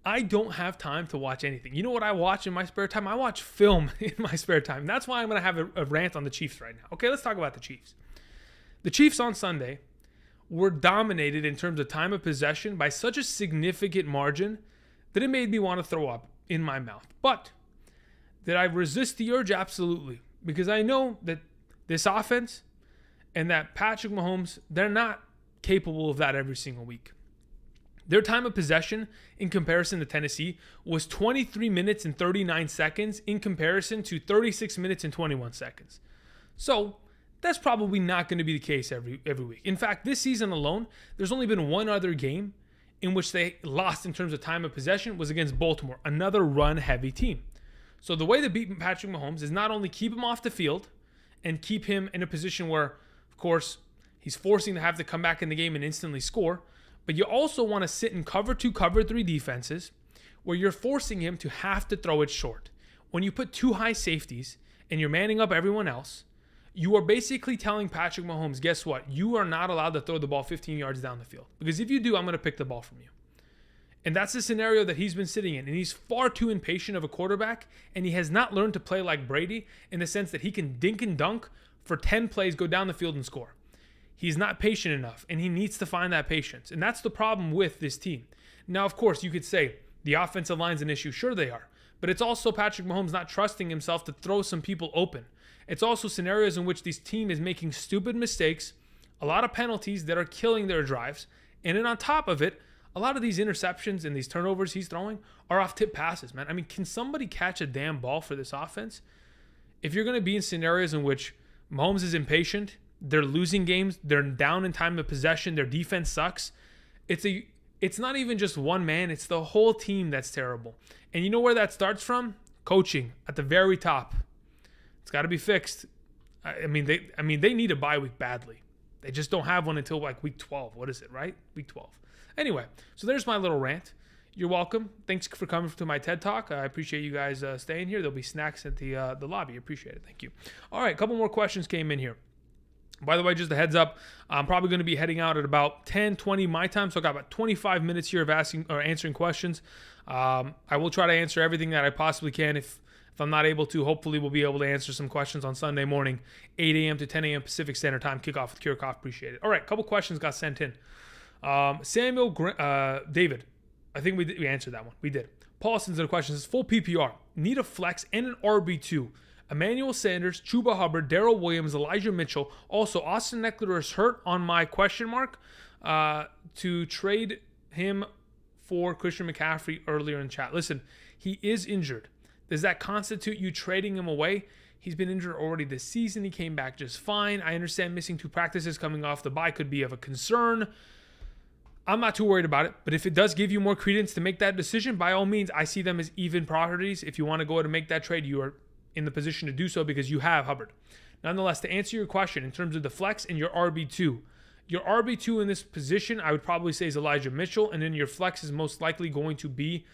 I don't have time to watch anything. You know what I watch in my spare time? I watch film in my spare time. That's why I'm going to have a rant on the Chiefs right now. Okay, let's talk about the Chiefs. The Chiefs on Sunday were dominated in terms of time of possession by such a significant margin that it made me want to throw up in my mouth. But did I resist the urge? Absolutely. Because I know that this offense and that Patrick Mahomes, they're not capable of that every single week. Their time of possession in comparison to Tennessee was 23 minutes and 39 seconds in comparison to 36 minutes and 21 seconds. So that's probably not going to be the case every week. In fact, this season alone, there's only been one other game in which they lost in terms of time of possession was against Baltimore, another run-heavy team. So the way to beat Patrick Mahomes is not only keep him off the field and keep him in a position where, of course, he's forcing to have to come back in the game and instantly score, but you also want to sit in cover 2, cover 3 defenses where you're forcing him to have to throw it short. When you put 2 high safeties and you're manning up everyone else, you are basically telling Patrick Mahomes, guess what? You are not allowed to throw the ball 15 yards down the field. Because if you do, I'm going to pick the ball from you. And that's the scenario that he's been sitting in. And he's far too impatient of a quarterback. And he has not learned to play like Brady in the sense that he can dink and dunk for 10 plays, go down the field and score. He's not patient enough, and he needs to find that patience. And that's the problem with this team. Now, of course, you could say the offensive line's an issue. Sure they are. But it's also Patrick Mahomes not trusting himself to throw some people open. It's also scenarios in which this team is making stupid mistakes, a lot of penalties that are killing their drives. And then on top of it, a lot of these interceptions and these turnovers he's throwing are off tip passes, man. I mean, can somebody catch a damn ball for this offense? If you're going to be in scenarios in which Mahomes is impatient, they're losing games, they're down in time of possession, their defense sucks, it's not even just one man, it's the whole team that's terrible. And you know where that starts from? Coaching at the very top. It's got to be fixed. I mean they need a bye week badly. They just don't have one until like week 12. What is it, right? Week 12. Anyway, so there's my little rant. You're welcome. Thanks for coming to my TED Talk. I appreciate you guys staying here. There'll be snacks at the lobby. Appreciate it. Thank you. All right, a couple more questions came in here. By the way, just a heads up, I'm probably going to be heading out at about 10:20 my time, so I got about 25 minutes here of asking or answering questions. I will try to answer everything that I possibly can. If I'm not able to, hopefully we'll be able to answer some questions on Sunday morning, 8 a.m. to 10 a.m. Pacific Standard Time, kickoff with Kirchhoff. Appreciate it. All right, a couple questions got sent in. David, I think we answered that one. We did. Paul sends in a question. Says, full PPR. Need a flex and an RB2. Emmanuel Sanders, Chuba Hubbard, Darrell Williams, Elijah Mitchell. Also, Austin Eckler is hurt on my question mark to trade him for Christian McCaffrey earlier in chat. Listen, he is injured. Does that constitute you trading him away? He's been injured already this season. He came back just fine. I understand missing 2 practices coming off the bye could be of a concern. I'm not too worried about it, but if it does give you more credence to make that decision, by all means, I see them as even properties. If you want to go ahead and make that trade, you are in the position to do so because you have Hubbard. Nonetheless, to answer your question in terms of the flex and your RB2, your RB2 in this position, I would probably say is Elijah Mitchell, and then your flex is most likely going to be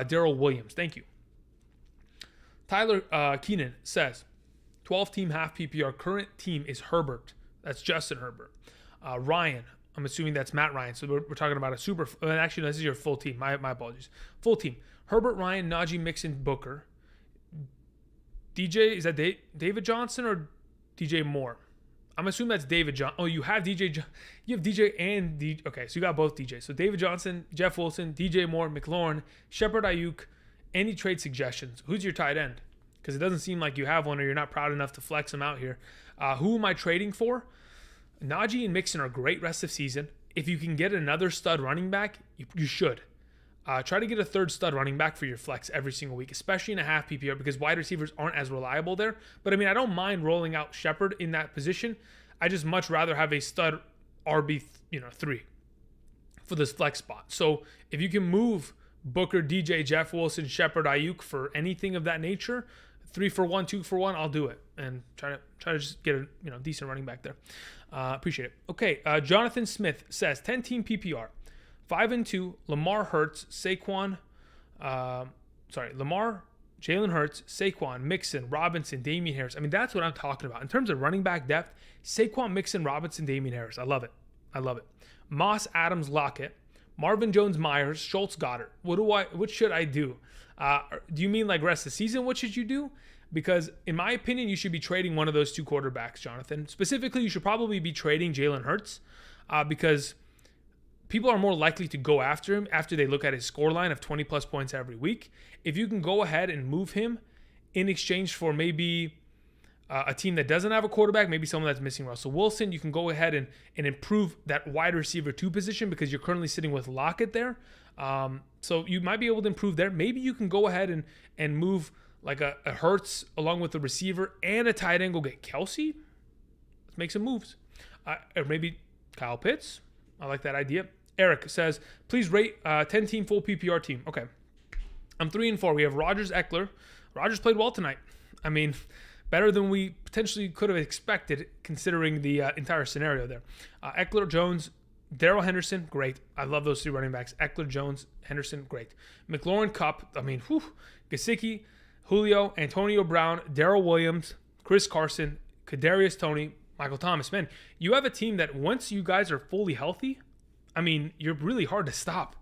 Darrell Williams. Thank you. Tyler Keenan says, 12-team half PPR. Current team is Herbert. That's Justin Herbert. Ryan, I'm assuming that's Matt Ryan. So we're talking about a super. Actually, no, this is your full team. My apologies. Full team. Herbert, Ryan, Najee, Mixon, Booker. DJ, is that David Johnson or DJ Moore? I'm assuming that's David Johnson. Oh, you have DJ. You have DJ and DJ. Okay, so you got both DJs. So David Johnson, Jeff Wilson, DJ Moore, McLaurin, Shepard, Ayuk. Any trade suggestions? Who's your tight end? Because it doesn't seem like you have one or you're not proud enough to flex them out here. Who am I trading for? Najee and Mixon are great rest of season. If you can get another stud running back, you should. Try to get a third stud running back for your flex every single week, especially in a half PPR because wide receivers aren't as reliable there. But I mean, I don't mind rolling out Shepard in that position. I just much rather have a stud RB, 3 for this flex spot. So if you can move Booker, DJ, Jeff Wilson, Shepard, Ayuk for anything of that nature, 3 for 1, 2 for 1, I'll do it and try to just get a decent running back there. Appreciate it. Okay, Jonathan Smith says 10-team PPR. 5-2, Lamar Hurts, Lamar, Jalen Hurts, Saquon, Mixon, Robinson, Damian Harris. I mean, that's what I'm talking about. In terms of running back depth, Saquon, Mixon, Robinson, Damian Harris. I love it. Moss, Adams, Lockett, Marvin Jones, Myers, Schultz, Goddard. What should I do? Do you mean like rest of the season? What should you do? Because in my opinion, you should be trading one of those 2 quarterbacks, Jonathan. Specifically, you should probably be trading Jalen Hurts because people are more likely to go after him after they look at his scoreline of 20 plus points every week. If you can go ahead and move him in exchange for maybe a team that doesn't have a quarterback, maybe someone that's missing Russell Wilson, you can go ahead and improve that wide receiver 2 position because you're currently sitting with Lockett there. So you might be able to improve there. Maybe you can go ahead and move like a Hurts along with the receiver and a tight end. Go get Kelsey. Let's make some moves. Or maybe Kyle Pitts. I like that idea. Eric says, please rate 10-team full PPR team. Okay. I'm 3-4. We have Rodgers, Eckler. Rodgers played well tonight. I mean, better than we potentially could have expected considering the entire scenario there. Eckler, Jones, Darrell Henderson, great. I love those 3 running backs. Eckler, Jones, Henderson, great. McLaurin, Kupp, Gesicki, Julio, Antonio Brown, Darrell Williams, Chris Carson, Kadarius Toney, Michael Thomas. Man, you have a team that once you guys are fully healthy, I mean, you're really hard to stop.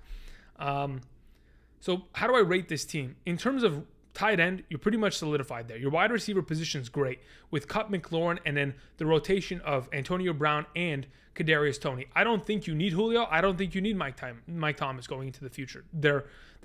So how do I rate this team? In terms of tight end, you're pretty much solidified there. Your wide receiver position is great with Kupp, McLaurin, and then the rotation of Antonio Brown and Kadarius Toney. I don't think you need Julio. I don't think you need Mike Thomas going into the future. They're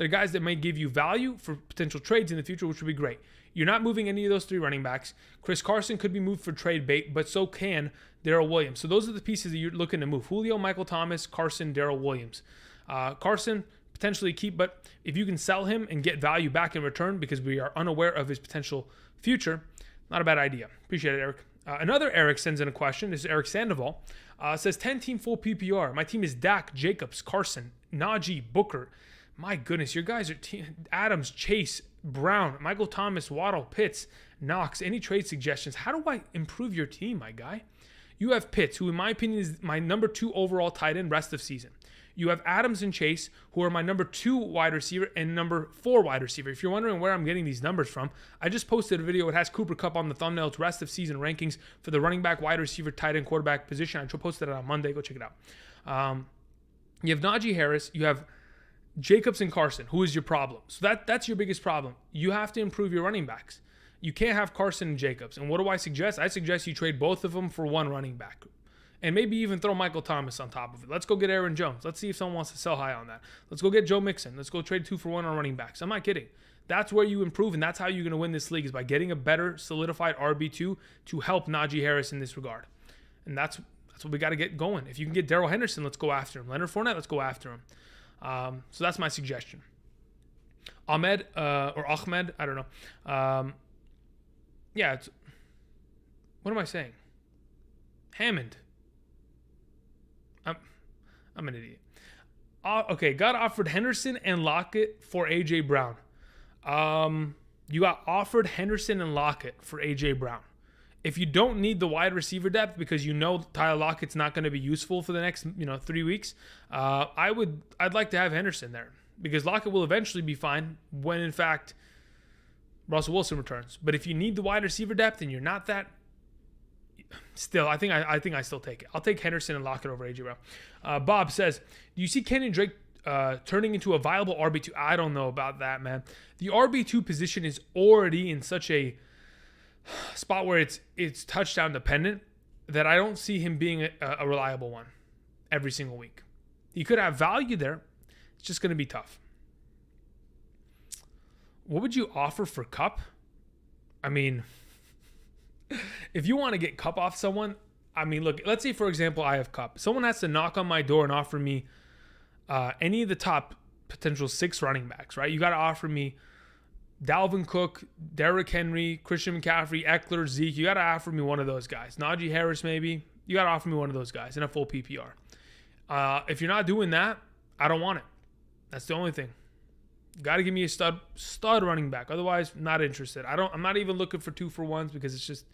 guys that may give you value for potential trades in the future, which would be great. You're not moving any of those 3 running backs. Chris Carson could be moved for trade bait, but so can Darrell Williams. So those are the pieces that you're looking to move. Julio, Michael Thomas, Carson, Darrell Williams. Carson, potentially keep, but if you can sell him and get value back in return because we are unaware of his potential future, not a bad idea. Appreciate it, Eric. Another Eric sends in a question. This is Eric Sandoval. Says 10-team full PPR. My team is Dak, Jacobs, Carson, Najee, Booker. My goodness, your guys are Adams, Chase, Brown, Michael Thomas, Waddle, Pitts, Knox. Any trade suggestions? How do I improve your team, my guy? You have Pitts, who in my opinion is my number 2 overall tight end rest of season. You have Adams and Chase, who are my number 2 wide receiver and number 4 wide receiver. If you're wondering where I'm getting these numbers from, I just posted a video. It has Cooper Kupp on the thumbnail. It's rest of season rankings for the running back, wide receiver, tight end, quarterback position. I posted it on Monday. Go check it out. You have Najee Harris. You have Jacobs and Carson. Who is your problem? So that's your biggest problem. You have to improve your running backs. You can't have Carson and Jacobs. And what do I suggest? I suggest you trade both of them for one running back. And maybe even throw Michael Thomas on top of it. Let's go get Aaron Jones. Let's see if someone wants to sell high on that. Let's go get Joe Mixon. Let's go trade 2 for 1 on running backs. I'm not kidding. That's where you improve, and that's how you're going to win this league, is by getting a better solidified RB2 to help Najee Harris in this regard. And that's what we got to get going. If you can get Darrell Henderson, let's go after him. Leonard Fournette, let's go after him. So that's my suggestion. Ahmed, I don't know. What am I saying? Hammond. I'm an idiot. Okay, got offered Henderson and Lockett for A.J. Brown. You got offered Henderson and Lockett for A.J. Brown. If you don't need the wide receiver depth because you know Tyler Lockett's not going to be useful for the next 3 weeks, I'd like to have Henderson there because Lockett will eventually be fine when in fact Russell Wilson returns. But if you need the wide receiver depth and you're not that, still, I think I still take it. I'll take Henderson and Lockett over A.J. Brown. Bob says, do you see Kenyon Drake turning into a viable RB2? I don't know about that, man. The RB2 position is already in such a spot where it's touchdown dependent that I don't see him being a reliable one every single week. He could have value there. It's just going to be tough. What would you offer for Kupp? I mean, if you want to get Kupp off someone, I mean, look, let's say, for example, I have Kupp. Someone has to knock on my door and offer me any of the top potential 6 running backs, right? You got to offer me Dalvin Cook, Derrick Henry, Christian McCaffrey, Eckler, Zeke. You got to offer me one of those guys. Najee Harris, maybe. You got to offer me one of those guys in a full PPR. If you're not doing that, I don't want it. That's the only thing. You got to give me a stud running back. Otherwise, not interested. I'm not even looking for 2 for 1s because it's just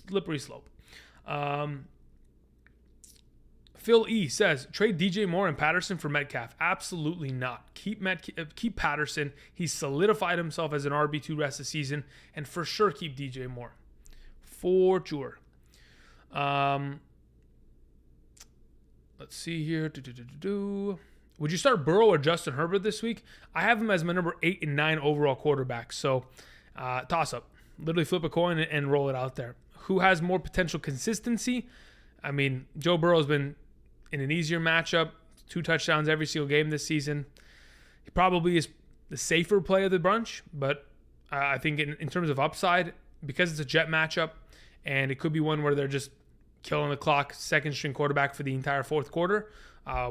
slippery slope. Phil E says, trade DJ Moore and Patterson for Metcalf. Absolutely not. Keep Patterson. He's solidified himself as an RB2 rest of the season. And for sure, keep DJ Moore. For sure. Let's see here. Would you start Burrow or Justin Herbert this week? I have him as my number 8 and 9 overall quarterback. So toss up. Literally flip a coin and roll it out there. Who has more potential consistency? I mean, Joe Burrow's been in an easier matchup, 2 touchdowns every single game this season. He probably is the safer play of the bunch, but I think in terms of upside, because it's a Jet matchup, and it could be one where they're just killing the clock, second string quarterback for the entire fourth quarter,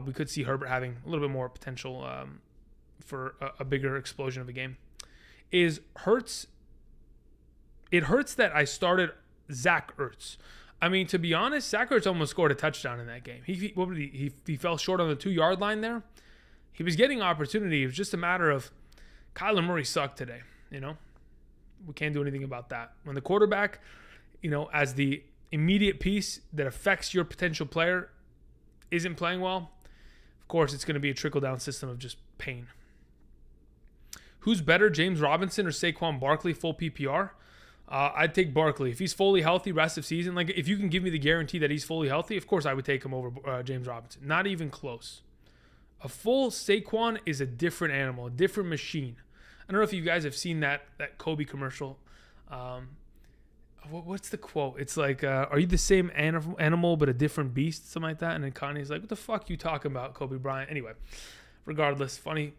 we could see Herbert having a little bit more potential for a bigger explosion of a game. It hurts that I started Zach Ertz. I mean, to be honest, Zach Ertz almost scored a touchdown in that game. He fell short on the 2-yard line there. He was getting opportunity. It was just a matter of Kyler Murray sucked today. We can't do anything about that. When the quarterback, as the immediate piece that affects your potential player isn't playing well, of course, it's going to be a trickle-down system of just pain. Who's better, James Robinson or Saquon Barkley, full PPR? I'd take Barkley. If he's fully healthy rest of season, like if you can give me the guarantee that he's fully healthy, of course I would take him over James Robinson. Not even close. A full Saquon is a different animal, a different machine. I don't know if you guys have seen that Kobe commercial. What's the quote? It's like, are you the same animal but a different beast? Something like that. And then Kanye's like, what the fuck you talking about, Kobe Bryant? Anyway, regardless, funny.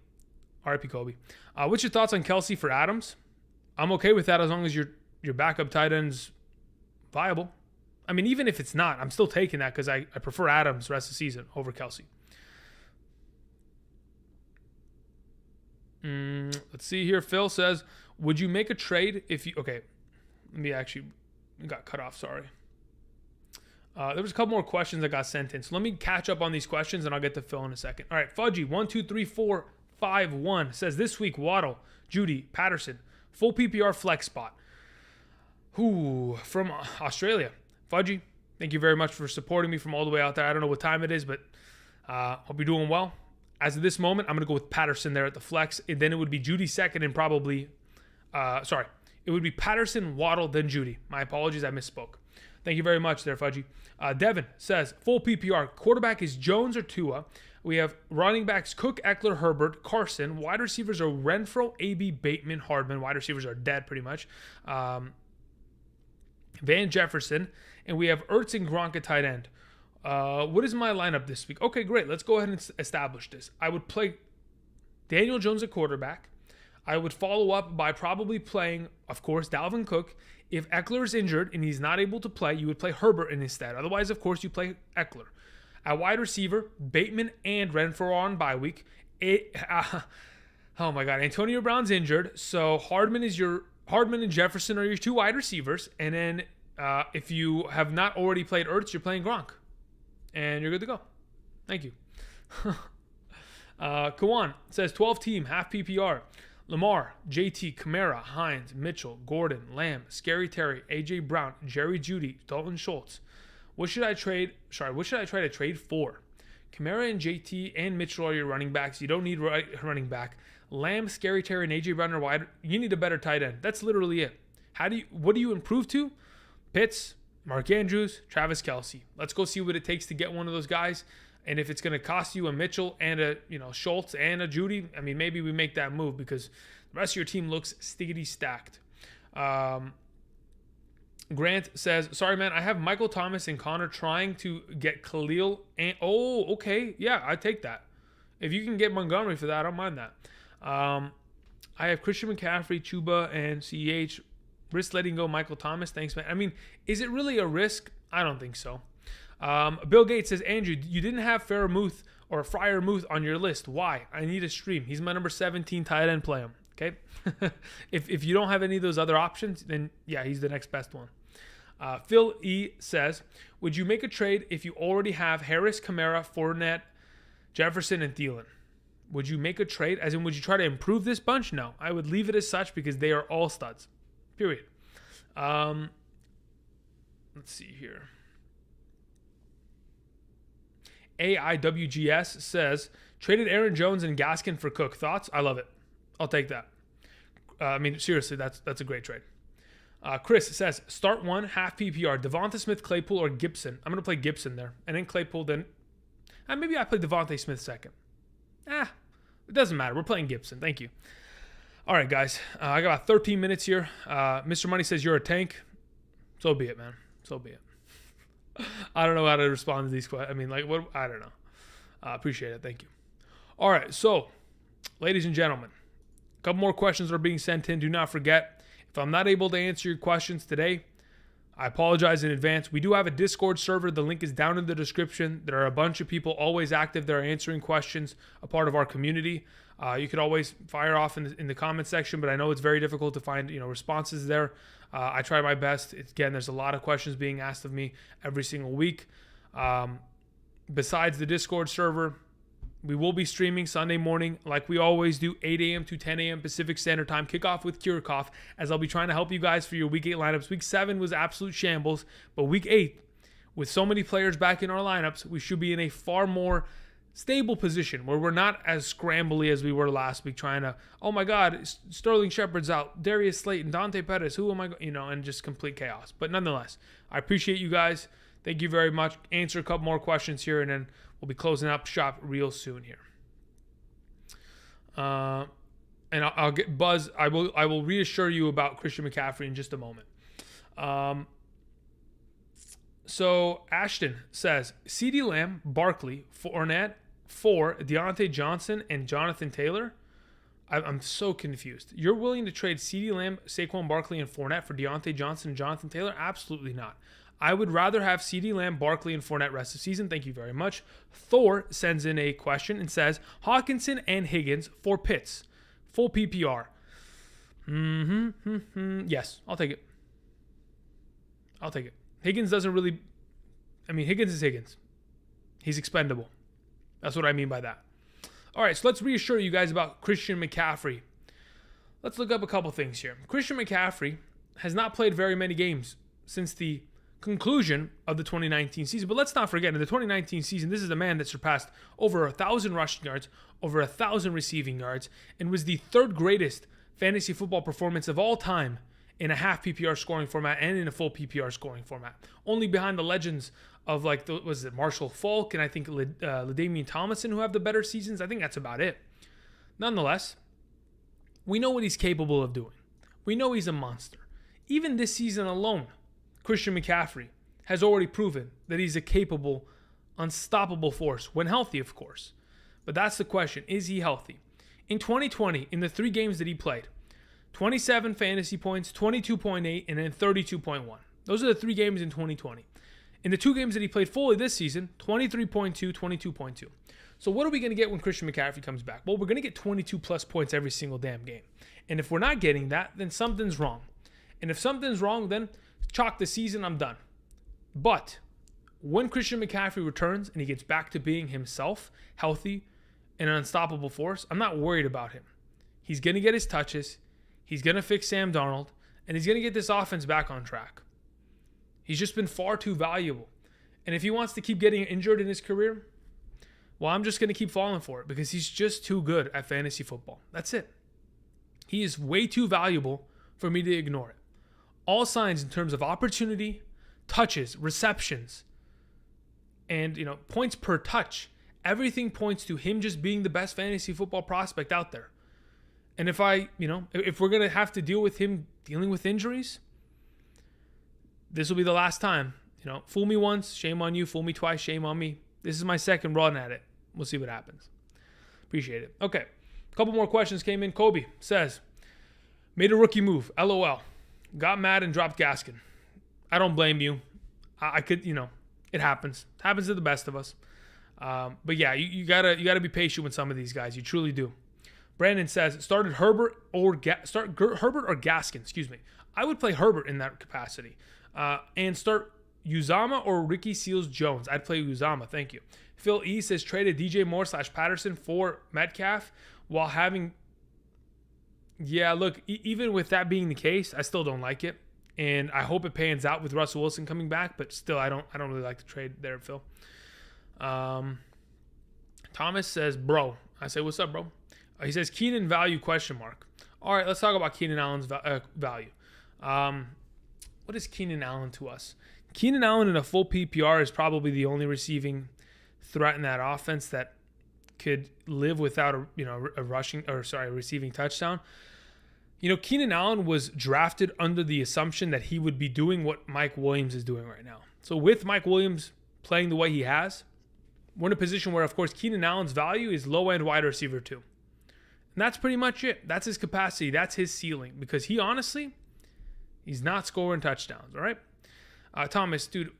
R.I.P. Kobe. What's your thoughts on Kelsey for Adams? I'm okay with that as long as your backup tight end's viable. I mean, even if it's not, I'm still taking that because I prefer Adams the rest of the season over Kelsey. Let's see here. Phil says, would you make a trade if you... Okay, let me actually... got cut off, sorry. There was a couple more questions that got sent in. So let me catch up on these questions and I'll get to Phil in a second. All right, Fudgy, 1234551 says, this week, Waddle, Judy, Patterson, full PPR flex spot. From Australia. Fudgy, thank you very much for supporting me from all the way out there. I don't know what time it is, but Hope you're doing well. As of this moment, I'm going to go with Patterson there at the flex. And then it would be Jeudy second and probably, it would be Patterson, Waddle, then Jeudy. My apologies, I misspoke. Thank you very much there, Fudgy. Devin says, full PPR. Quarterback is Jones or Tua. We have running backs Cook, Eckler, Herbert, Carson. Wide receivers are Renfro, AB, Bateman, Hardman. Wide receivers are dead pretty much. Van Jefferson. And we have Ertz and Gronk at tight end. What is my lineup this week? Okay, great. Let's go ahead and establish this. I would play Daniel Jones at quarterback. I would follow up by probably playing, of course, Dalvin Cook. If Eckler is injured and he's not able to play, you would play Herbert instead. Otherwise, of course, you play Eckler. At wide receiver, Bateman and Renfro on bye week. Oh my God, Antonio Brown's injured, so Hardman and Jefferson are your two wide receivers. And then if you have not already played Ertz, you're playing Gronk, and you're good to go. Thank you. Kawan says 12 team, half PPR. Lamar, JT, Kamara, Hines, Mitchell, Gordon, Lamb, Scary Terry, AJ Brown, Jerry Jeudy, Dalton Schultz. What should I try to trade for? Kamara and JT and Mitchell are your running backs. You don't need running back. Lamb, Scary Terry, and AJ Brown are wide. You need a better tight end. That's literally it. What do you improve to? Pitts, Mark Andrews, Travis Kelce. Let's go see what it takes to get one of those guys. And if it's going to cost you a Mitchell and a Schultz and a Jeudy, I mean, maybe we make that move because the rest of your team looks stickety stacked. Grant says, sorry, man, I have Michael Thomas and Connor trying to get Khalil. And okay. Yeah, I take that. If you can get Montgomery for that, I don't mind that. I have Christian McCaffrey, Chuba, and CEH. Risk letting go Michael Thomas. Thanks, man. I mean, is it really a risk? I don't think so. Bill Gates says, Andrew, you didn't have Freiermuth on your list. Why? I need a stream. He's my number 17 tight end. Play him. Okay. if you don't have any of those other options, then yeah, he's the next best one. Phil E says, would you make a trade if you already have Harris, Kamara, Fournette, Jefferson, and Thielen? Would you make a trade? As in, would you try to improve this bunch? No, I would leave it as such because they are all studs. Period. Let's see here. AIWGS says, traded Aaron Jones and Gaskin for Cook. Thoughts? I love it. I'll take that. I mean, seriously, that's a great trade. Chris says, start one, half PPR. Devonta Smith, Claypool, or Gibson. I'm going to play Gibson there. And then Claypool, then maybe I play Devonta Smith second. It doesn't matter. We're playing Gibson. Thank you. All right, guys. I got about 13 minutes here. Mr. Money says you're a tank. So be it, man. So be it. I don't know how to respond to these questions. I mean, like, what? I don't know. Appreciate it. Thank you. All right. So, ladies and gentlemen, a couple more questions are being sent in. Do not forget, if I'm not able to answer your questions today, I apologize in advance. We do have a Discord server. The link is down in the description. There are a bunch of people always active that are answering questions, a part of our community. You could always fire off in the comment section, but I know it's very difficult to find responses there. I try my best. Again, there's a lot of questions being asked of me every single week. Besides the Discord server, we will be streaming Sunday morning like we always do, 8 a.m. to 10 a.m. Pacific Standard Time. Kickoff with Kirikov, as I'll be trying to help you guys for your Week 8 lineups. Week 7 was absolute shambles, but Week 8, with so many players back in our lineups, we should be in a far more stable position where we're not as scrambly as we were last week trying to, oh my God, Sterling Shepard's out, Darius Slayton, Dante Pettis, who am I, and just complete chaos. But nonetheless, I appreciate you guys. Thank you very much. Answer a couple more questions here, and then we'll be closing up shop real soon here. And I'll get Buzz. I will reassure you about Christian McCaffrey in just a moment. So Ashton says, CeeDee Lamb, Barkley, Fournette, 4, Deontay Johnson, and Jonathan Taylor. I'm so confused. You're willing to trade CeeDee Lamb, Saquon Barkley, and Fournette for Deontay Johnson and Jonathan Taylor? Absolutely not. I would rather have CeeDee Lamb, Barkley, and Fournette rest of the season. Thank you very much. Thor sends in a question and says, Hawkinson and Higgins for Pitts. Full PPR. Yes, I'll take it. Higgins doesn't really... Higgins is Higgins. He's expendable. That's what I mean by that. All right, so let's reassure you guys about Christian McCaffrey. Let's look up a couple things here. Christian McCaffrey has not played very many games since the conclusion of the 2019 season. But let's not forget, in the 2019 season, this is a man that surpassed over 1,000 rushing yards, over 1,000 receiving yards, and was the third greatest fantasy football performance of all time in a half PPR scoring format and in a full PPR scoring format. Only behind the legends of was it Marshall Faulk and I think LaDainian Tomlinson who have the better seasons. I think that's about it. Nonetheless, we know what he's capable of doing. We know he's a monster. Even this season alone, Christian McCaffrey has already proven that he's a capable, unstoppable force, when healthy, of course. But that's the question. Is he healthy? In 2020, in the 3 games that he played, 27 fantasy points, 22.8, and then 32.1. Those are the 3 games in 2020. In the 2 games that he played fully this season, 23.2, 22.2. So what are we going to get when Christian McCaffrey comes back? Well, we're going to get 22 plus points every single damn game. And if we're not getting that, then something's wrong. And if something's wrong, then chalk the season, I'm done. But when Christian McCaffrey returns and he gets back to being himself, healthy, and an unstoppable force, I'm not worried about him. He's going to get his touches. He's going to fix Sam Darnold. And he's going to get this offense back on track. He's just been far too valuable. And if he wants to keep getting injured in his career, well, I'm just going to keep falling for it because he's just too good at fantasy football. That's it. He is way too valuable for me to ignore it. All signs in terms of opportunity, touches, receptions, and points per touch, everything points to him just being the best fantasy football prospect out there. And if we're going to have to deal with him dealing with injuries, this will be the last time. Fool me once, shame on you. Fool me twice, shame on me. This is my second run at it. We'll see what happens. Appreciate it. Okay. A couple more questions came in. Kobe says, made a rookie move. LOL. Got mad and dropped Gaskin. I don't blame you. I could, it happens. It happens to the best of us. But yeah, you gotta be patient with some of these guys. You truly do. Brandon says, start Herbert or Gaskin. Excuse me. I would play Herbert in that capacity. And start Uzama or Ricky Seals-Jones. I'd play Uzama. Thank you. Phil E says traded DJ Moore / Patterson for Metcalf while having. Yeah, look, even with that being the case, I still don't like it. And I hope it pans out with Russell Wilson coming back, but still I don't really like the trade there, Phil. Thomas says, bro. I say, what's up, bro? He says, Keenan value ? All right, let's talk about Keenan Allen's value. What is Keenan Allen to us? Keenan Allen in a full PPR is probably the only receiving threat in that offense that could live without a receiving touchdown. Keenan Allen was drafted under the assumption that he would be doing what Mike Williams is doing right now. So with Mike Williams playing the way he has, we're in a position where, of course, Keenan Allen's value is low-end wide receiver 2. And that's pretty much it. That's his capacity. That's his ceiling. Because he's not scoring touchdowns, all right? Thomas, dude,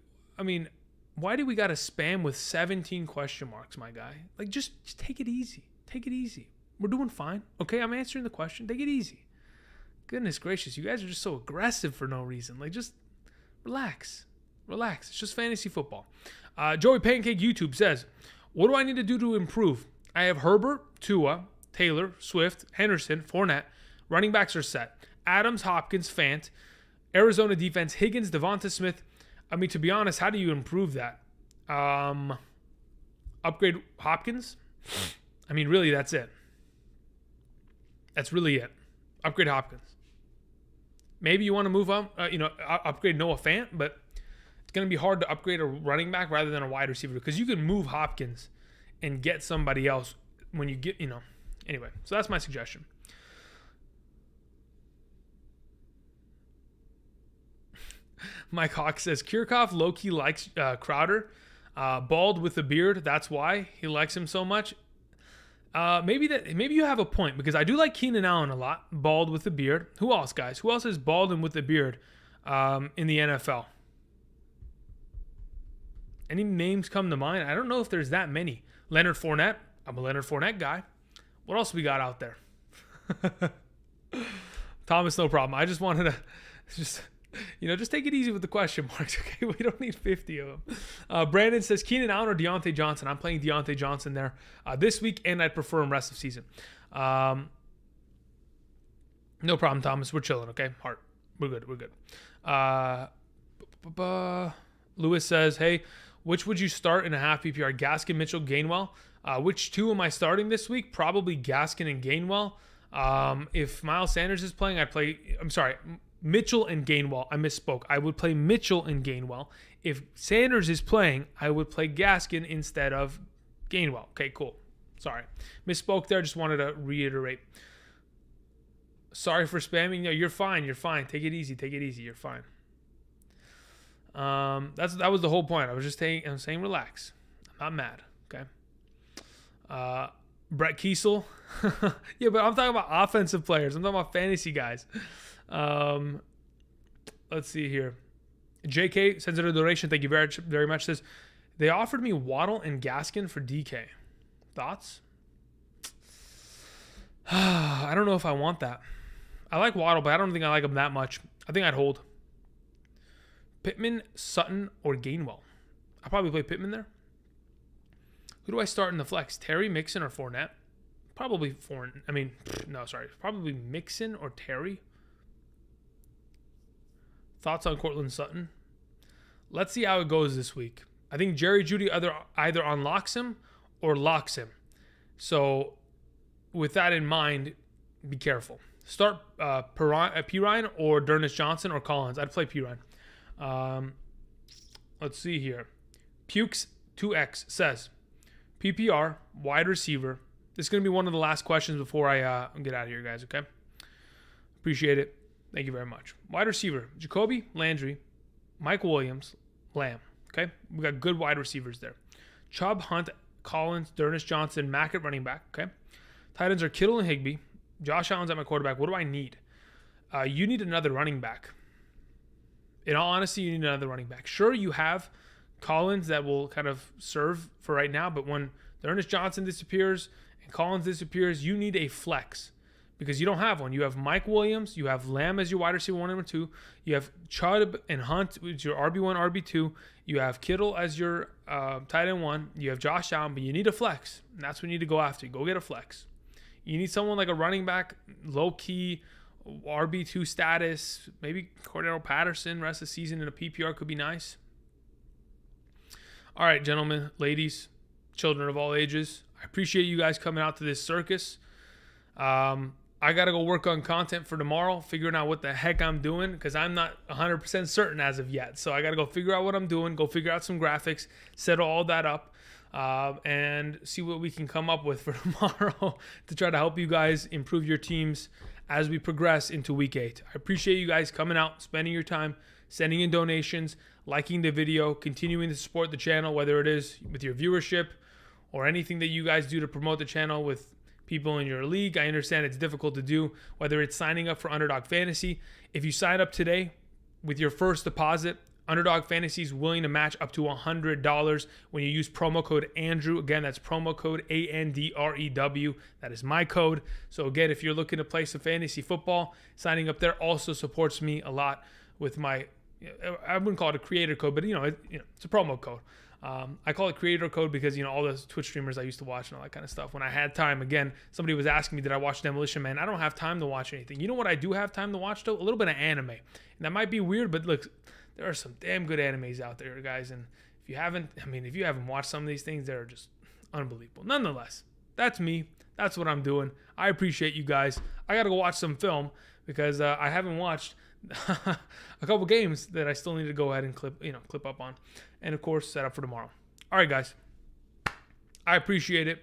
why do we got to spam with 17 question marks, my guy? Just take it easy. Take it easy. We're doing fine. Okay, I'm answering the question. Take it easy. Goodness gracious, you guys are just so aggressive for no reason. Just relax. Relax. It's just fantasy football. Joey Pancake YouTube says, what do I need to do to improve? I have Herbert, Tua, Taylor, Swift, Henderson, Fournette. Running backs are set. Adams, Hopkins, Fant. Arizona defense, Higgins, Devonta Smith. To be honest, how do you improve that? Upgrade Hopkins? Really, that's it. That's really it. Upgrade Hopkins. Maybe you want to move up, upgrade Noah Fant, but it's going to be hard to upgrade a running back rather than a wide receiver because you can move Hopkins and get somebody else when you get, Anyway, so that's my suggestion. Mike Hawk says, Kirchhoff low-key likes Crowder. Bald with a beard, that's why he likes him so much. Maybe you have a point because I do like Keenan Allen a lot. Bald with a beard. Who else, guys? Who else is bald and with a beard in the NFL? Any names come to mind? I don't know if there's that many. Leonard Fournette. I'm a Leonard Fournette guy. What else we got out there? Thomas, no problem. I just wanted to just take it easy with the question marks, okay? We don't need 50 of them. Brandon says, Keenan Allen or Deontay Johnson? I'm playing Deontay Johnson there this week, and I'd prefer him rest of season. No problem, Thomas. We're chilling, okay? Heart. We're good. Lewis says, hey, which would you start in a half PPR? Gaskin, Mitchell, Gainwell. Which two am I starting this week? Probably Gaskin and Gainwell. If Miles Sanders is playing, Mitchell and Gainwell. I misspoke. I would play Mitchell and Gainwell. If Sanders is playing, I would play Gaskin instead of Gainwell. Okay, cool. Sorry. Misspoke there. Just wanted to reiterate. Sorry for spamming. No, you're fine. You're fine. Take it easy. Take it easy. You're fine. That was the whole point. I'm saying relax. I'm not mad. Okay. Brett Kiesel. Yeah, but I'm talking about offensive players. I'm talking about fantasy guys. Let's see here. JK sends it a donation. Thank you very, very much. Says they offered me Waddle and Gaskin for DK. Thoughts? I don't know if I want that. I like Waddle, but I don't think I like him that much. I think I'd hold Pittman, Sutton, or Gainwell. I'll probably play Pittman there. Who do I start in the flex? Terry, Mixon, or Fournette? Probably probably Mixon or Terry. Thoughts on Cortland Sutton? Let's see how it goes this week. I think Jerry Jeudy either unlocks him or locks him. So with that in mind, be careful. Start Pirine or D'Ernest Johnson or Collins. I'd play Pirine. Let's see here. Pukes2X says, PPR, wide receiver. This is going to be one of the last questions before I get out of here, guys, okay? Appreciate it. Thank you very much. Wide receiver, Jacoby, Landry, Mike Williams, Lamb, okay? We got good wide receivers there. Chubb, Hunt, Collins, D'Ernest Johnson, Mack at running back, okay? Tight ends are Kittle and Higbee. Josh Allen's at my quarterback. What do I need? You need another running back. In all honesty, you need another running back. Sure, you have Collins that will kind of serve for right now, but when D'Ernest Johnson disappears and Collins disappears, you need a flex because you don't have one. You have Mike Williams, you have Lamb as your wide receiver 1 and 2, you have Chubb and Hunt as your RB1, RB2, you have Kittle as your tight end 1, you have Josh Allen, but you need a flex, and that's what you need to go after. Go get a flex. You need someone like a running back, low-key, RB2 status, maybe Cordero Patterson, rest of the season in a PPR could be nice. All right, gentlemen, ladies, children of all ages, I appreciate you guys coming out to this circus. I got to go work on content for tomorrow, figuring out what the heck I'm doing because I'm not 100% certain as of yet. So I got to go figure out what I'm doing, go figure out some graphics, set all that up, and see what we can come up with for tomorrow to try to help you guys improve your teams as we progress into week 8. I appreciate you guys coming out, spending your time, sending in donations, liking the video, continuing to support the channel, whether it is with your viewership or anything that you guys do to promote the channel with people in your league. I understand it's difficult to do, whether it's signing up for Underdog Fantasy. If you sign up today with your first deposit, Underdog Fantasy is willing to match up to $100 when you use promo code Andrew. Again, that's promo code ANDREW. That is my code. So again, if you're looking to play some fantasy football, signing up there also supports me a lot with my, I wouldn't call it a creator code, but it's a promo code. I call it creator code because, all those Twitch streamers I used to watch and all that kind of stuff. When I had time, again, somebody was asking me, did I watch Demolition Man? I don't have time to watch anything. You know what I do have time to watch, though? A little bit of anime. And that might be weird, but look, there are some damn good animes out there, guys. And if you haven't watched some of these things, they're just unbelievable. Nonetheless, that's me. That's what I'm doing. I appreciate you guys. I got to go watch some film because I haven't watched a couple games that I still need to go ahead and clip up on. And, of course, set up for tomorrow. All right, guys. I appreciate it.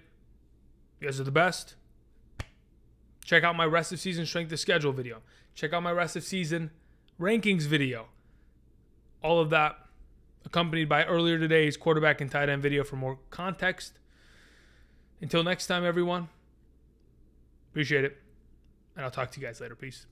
You guys are the best. Check out my rest of season strength of schedule video. Check out my rest of season rankings video. All of that accompanied by earlier today's quarterback and tight end video for more context. Until next time, everyone. Appreciate it. And I'll talk to you guys later. Peace.